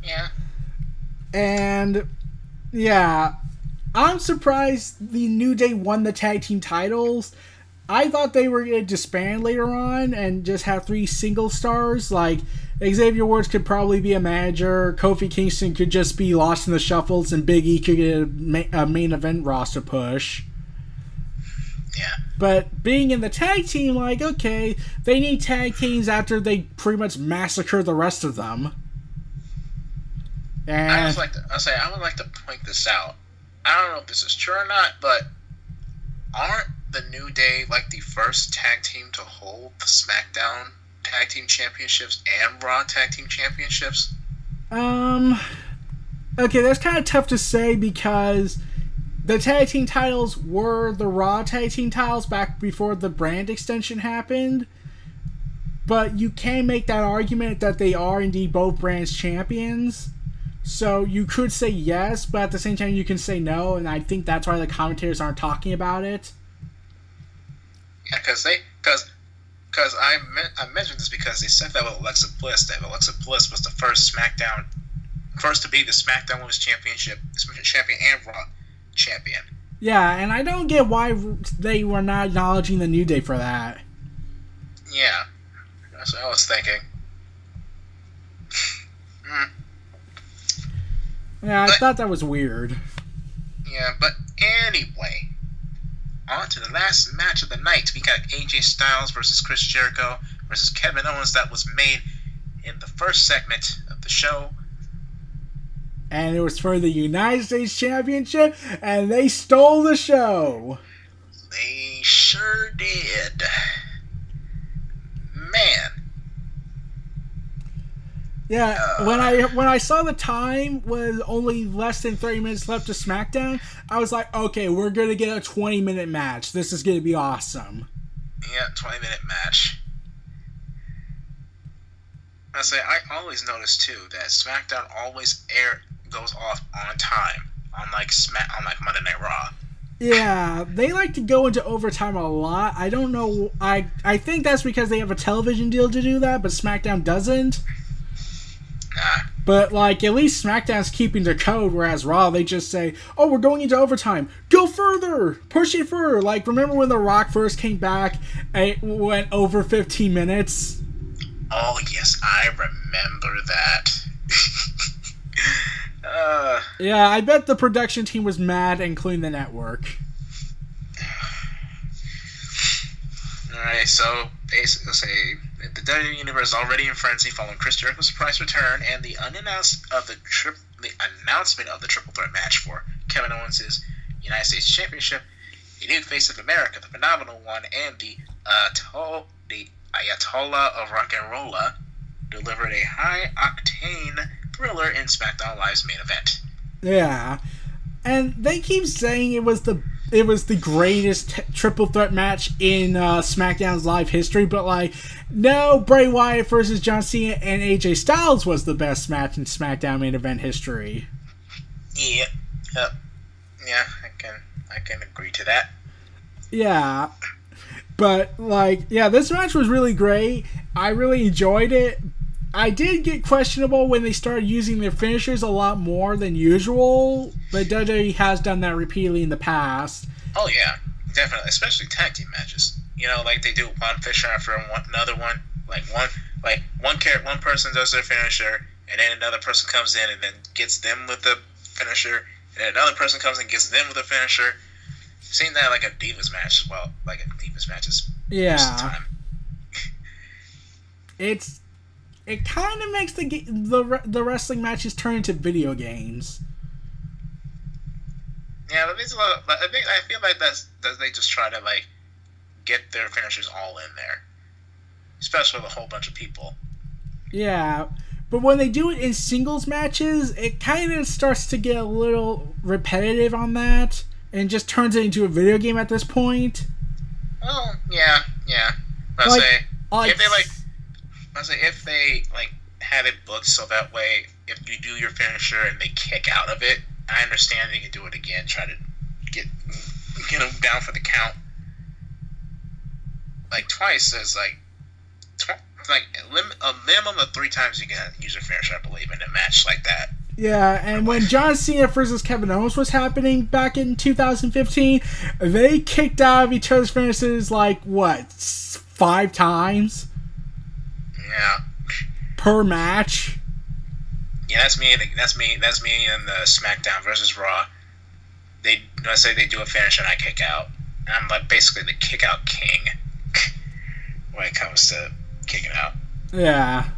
Yeah. And yeah, I'm surprised the New Day won the tag team titles. I thought they were going to disband later on and just have 3 single stars. Like, Xavier Woods could probably be a manager, Kofi Kingston could just be lost in the shuffles, and Big E could get a main event roster push. Yeah. But being in the tag team, like, okay, they need tag teams after they pretty much massacre the rest of them. And I would like to point this out. I don't know if this is true or not, but aren't the New Day like the first tag team to hold the SmackDown Tag Team Championships and Raw Tag Team Championships? Okay, that's kind of tough to say because the tag team titles were the Raw tag team titles back before the brand extension happened. But you can make that argument that they are indeed both brands champions. So you could say yes, but at the same time you can say no, and I think that's why the commentators aren't talking about it. Yeah, because I mentioned this because they said that with Alexa Bliss, that Alexa Bliss was the first to be the SmackDown Women's Championship champion and Raw champion. Yeah, and I don't get why they were not acknowledging the New Day for that. Yeah, that's what I was thinking. Yeah, I thought that was weird. Yeah, but anyway, on to the last match of the night. We got AJ Styles versus Chris Jericho versus Kevin Owens. That was made in the first segment of the show. And it was for the United States Championship, and they stole the show. They sure did. Man. Yeah, when I saw the time was only less than 30 minutes left to SmackDown, I was like, okay, we're going to get a 20-minute match. This is going to be awesome. Yeah, 20-minute match. I always notice too that SmackDown always goes off on time, unlike Monday Night Raw. Yeah, they like to go into overtime a lot. I don't know. I think that's because they have a television deal to do that, but SmackDown doesn't. Nah. But, like, at least SmackDown's keeping the code, whereas Raw, they just say, oh, we're going into overtime. Go further! Push it further! Like, remember when The Rock first came back and it went over 15 minutes? Oh, yes, I remember that. Yeah, I bet the production team was mad, including the network. Alright, so basically, the WWE Universe is already in frenzy following Chris Jericho's surprise return and the announcement of the triple threat match for Kevin Owens' United States Championship, the new face of America, the phenomenal one, and the Ayatollah of Rock and Rolla delivered a high-octane thriller in SmackDown Live's main event. Yeah, and they keep saying it was the greatest triple threat match in SmackDown's live history, but like, no, Bray Wyatt versus John Cena and AJ Styles was the best match in SmackDown main event history. Yeah, I can agree to that. Yeah, but like, yeah, this match was really great. I really enjoyed it. I did get questionable when they started using their finishers a lot more than usual, but WWE has done that repeatedly in the past. Oh yeah, definitely, especially tag team matches. You know, like they do one finisher after another one. One person does their finisher, and then another person comes in and then gets them with the finisher, and then another person comes in and gets them with the finisher. Seen that like a Divas match as well, like a Divas matches. Yeah. Most of the time. It kind of makes the wrestling matches turn into video games. Yeah, but it's a lot. I feel like that they just try to like get their finishers all in there, especially with a whole bunch of people. Yeah, but when they do it in singles matches, it kind of starts to get a little repetitive on that, and just turns it into a video game at this point. Well, yeah. If they had it booked so that way if you do your finisher and they kick out of it, I understand they can do it again, try to get them down for the count. Like twice is like a minimum of 3 times you can use your finisher, I believe, in a match like that. Yeah, and when John Cena versus Kevin Owens was happening back in 2015, they kicked out of each other's finishes like, what, 5 times? Yeah. Per match? Yeah, that's me in the SmackDown versus Raw. Let's say they do a finish and I kick out. I'm like basically the kick out king when it comes to kicking out. Yeah.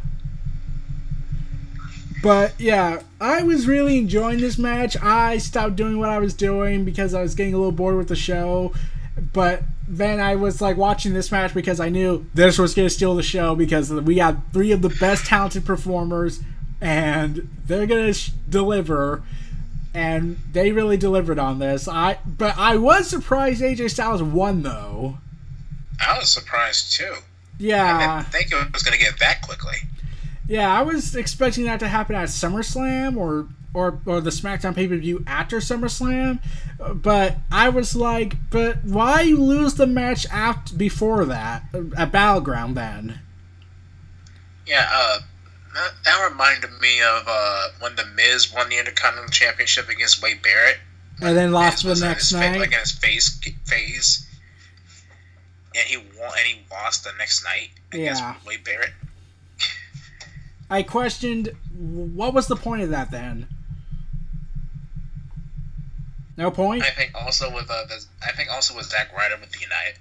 But yeah, I was really enjoying this match. I stopped doing what I was doing because I was getting a little bored with the show. But then I was like watching this match because I knew this was going to steal the show because we got 3 of the best talented performers and they're going to deliver. And they really delivered on this. But I was surprised AJ Styles won, though. I was surprised too. Yeah. I didn't think it was going to get that quickly. Yeah, I was expecting that to happen at SummerSlam or the SmackDown pay-per-view after SummerSlam. But I was like, but why lose the match before that? At Battleground then? Yeah, that reminded me of when The Miz won the Intercontinental Championship against Wade Barrett. And then lost the next night? Like in his phase. And he lost the next night against Wade Barrett. I questioned, what was the point of that then? No point? I think also with Zack Ryder with the United.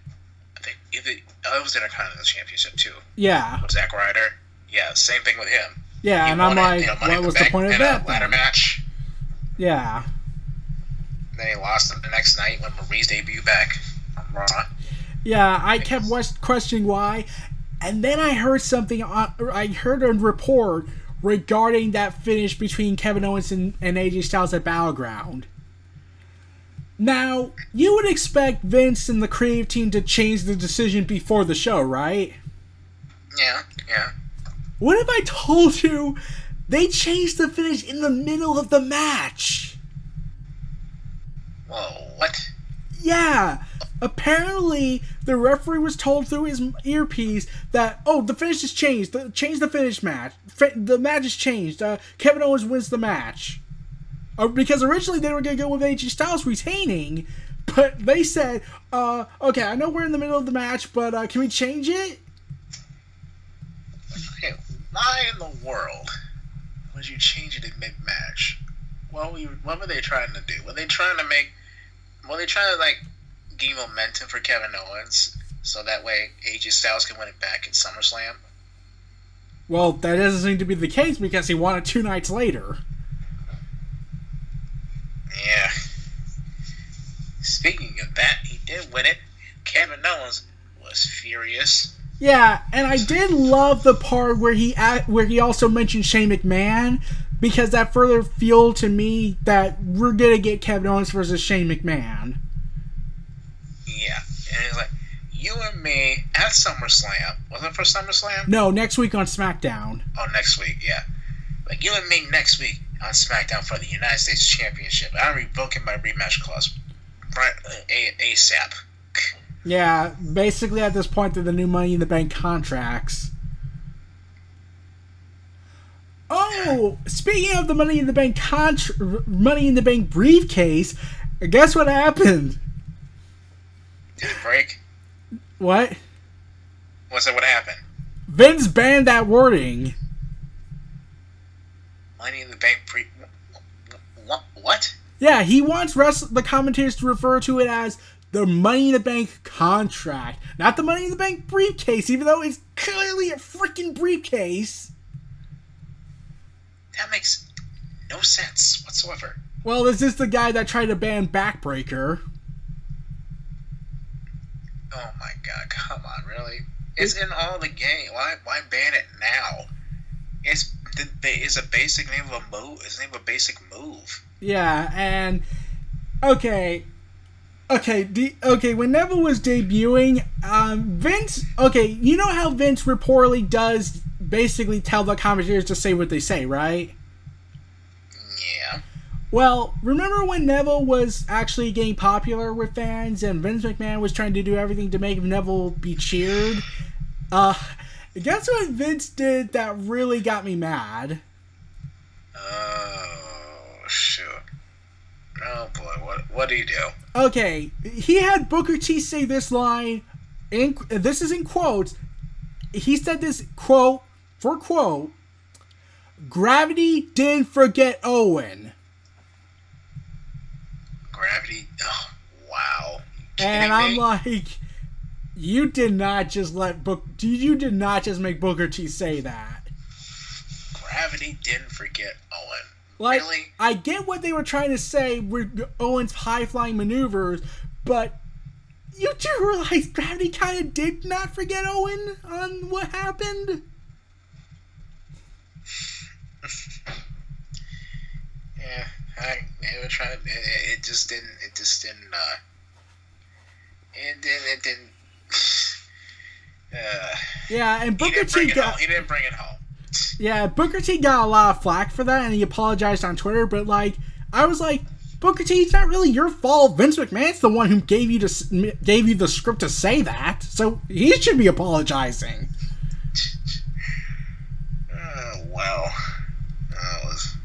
I think it was Intercontinental Championship too. Yeah. With Zack Ryder. Yeah, same thing with him. Yeah, and I'm like, what was the point of that? Ladder match. Yeah. Then he lost him the next night when Marie's debuted back on Raw. Yeah, I kept questioning why. And then I heard I heard a report regarding that finish between Kevin Owens and AJ Styles at Battleground. Now, you would expect Vince and the creative team to change the decision before the show, right? Yeah. What if I told you they changed the finish in the middle of the match? Whoa, what? Yeah. Apparently, the referee was told through his earpiece that, the finish has changed. Change the finish match. The match has changed. Kevin Owens wins the match. Because originally they were going to go with AJ Styles retaining, but they said, okay, I know we're in the middle of the match, but can we change it? Okay, why in the world would you change it in mid-match? What were they trying to do? Were they trying to like gain momentum for Kevin Owens so that way AJ Styles can win it back at SummerSlam? Well, that doesn't seem to be the case because he won it 2 nights later. Yeah. Speaking of that, he did win it. Kevin Owens was furious. Yeah, and I did love the part where he also mentioned Shane McMahon because that further fueled to me that we're gonna get Kevin Owens versus Shane McMahon. Yeah, and he's like, you and me at SummerSlam. Was it for SummerSlam? No, next week on SmackDown. Oh, next week, yeah. Like, you and me next week on SmackDown for the United States Championship. I'm revoking my rematch clause right ASAP. Yeah, basically at this point they're the new Money in the Bank contracts. Oh, speaking of the Money in the Bank Money in the Bank briefcase, guess what happened? Did it break? What? What happened? Vince banned that wording. Money in the Bank what? Yeah, he wants the commentators to refer to it as the Money in the Bank contract, not the Money in the Bank briefcase, even though it's clearly a freaking briefcase. That makes no sense whatsoever. Well, this is the guy that tried to ban Backbreaker. Oh my god, come on, really? It's in all the game. Why ban it now? It's a basic name of a move. It's the name of a basic move. Yeah, and okay, when Neville was debuting, Vince. Okay, you know how Vince reportedly does basically tell the commentators to say what they say, right? Well, remember when Neville was actually getting popular with fans and Vince McMahon was trying to do everything to make Neville be cheered? Guess what Vince did that really got me mad? Oh, shoot. Oh, boy. What do you do? Okay, he had Booker T say this line, this is in quotes. He said this, quote, for quote, "Gravity didn't forget Owen." Gravity? Oh, wow. And I'm like, you did not just make Booker T say that. Gravity didn't forget Owen. Like, really? I get what they were trying to say with Owen's high-flying maneuvers, but you do realize Gravity kind of did not forget Owen on what happened? Yeah, they were trying. It didn't. Yeah, and Booker T he didn't bring it home. Yeah, Booker T got a lot of flack for that, and he apologized on Twitter. But like, I was like, Booker T, it's not really your fault. Vince McMahon's the one who gave you the script to say that, so he should be apologizing. Well, that was.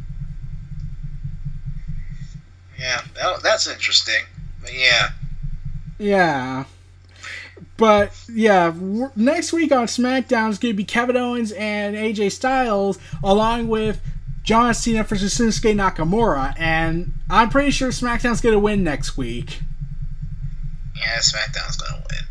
Yeah, that's interesting. But yeah. Yeah. But, yeah, next week on SmackDown is going to be Kevin Owens and AJ Styles, along with John Cena versus Shinsuke Nakamura. And I'm pretty sure SmackDown's going to win next week. Yeah, SmackDown's going to win.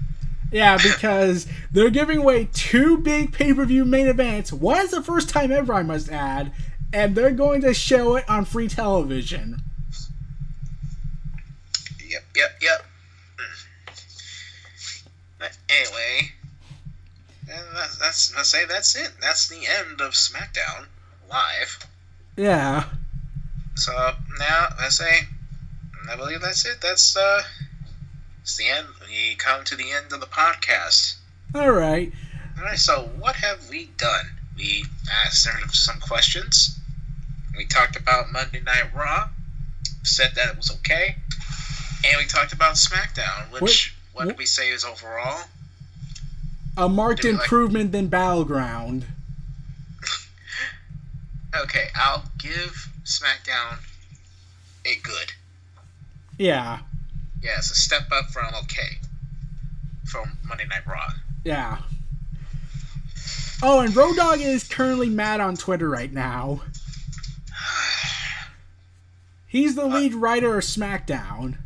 Yeah, because they're giving away 2 big pay-per-view main events. One is the first time ever, I must add. And they're going to show it on free television. Yep. Anyway, that's it. That's the end of SmackDown Live. Yeah. So now I believe that's it. It's the end. We come to the end of the podcast. All right. So what have we done? We asked some questions. We talked about Monday Night Raw. Said that it was okay. And we talked about SmackDown, which what did we say is overall? A marked improvement than Battleground. Okay, I'll give SmackDown a good. Yeah. Yeah, it's a step up from okay. From Monday Night Raw. Yeah. Oh, and Road Dogg is currently mad on Twitter right now. He's the lead writer of SmackDown.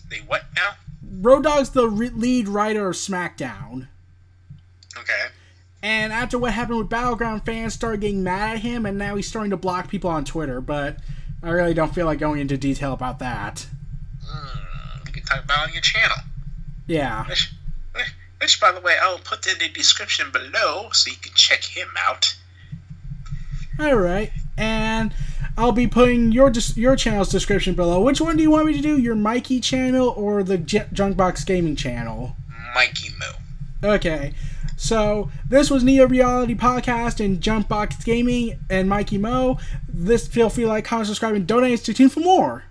The what now? Road Dogg's the lead writer of SmackDown. Okay. And after what happened with Battleground, fans started getting mad at him, and now he's starting to block people on Twitter, but I really don't feel like going into detail about that. You can talk about it on your channel. Yeah. Which, by the way, I'll put in the description below so you can check him out. Alright, and I'll be putting your channel's description below. Which one do you want me to do? Your Mikey channel or the Junkbox Gaming channel? MikeyMoo. Okay, so this was Neo Reality Podcast and Junkbox Gaming and Mikey Mo. Feel free to like, comment, subscribe, and donate to tune for more.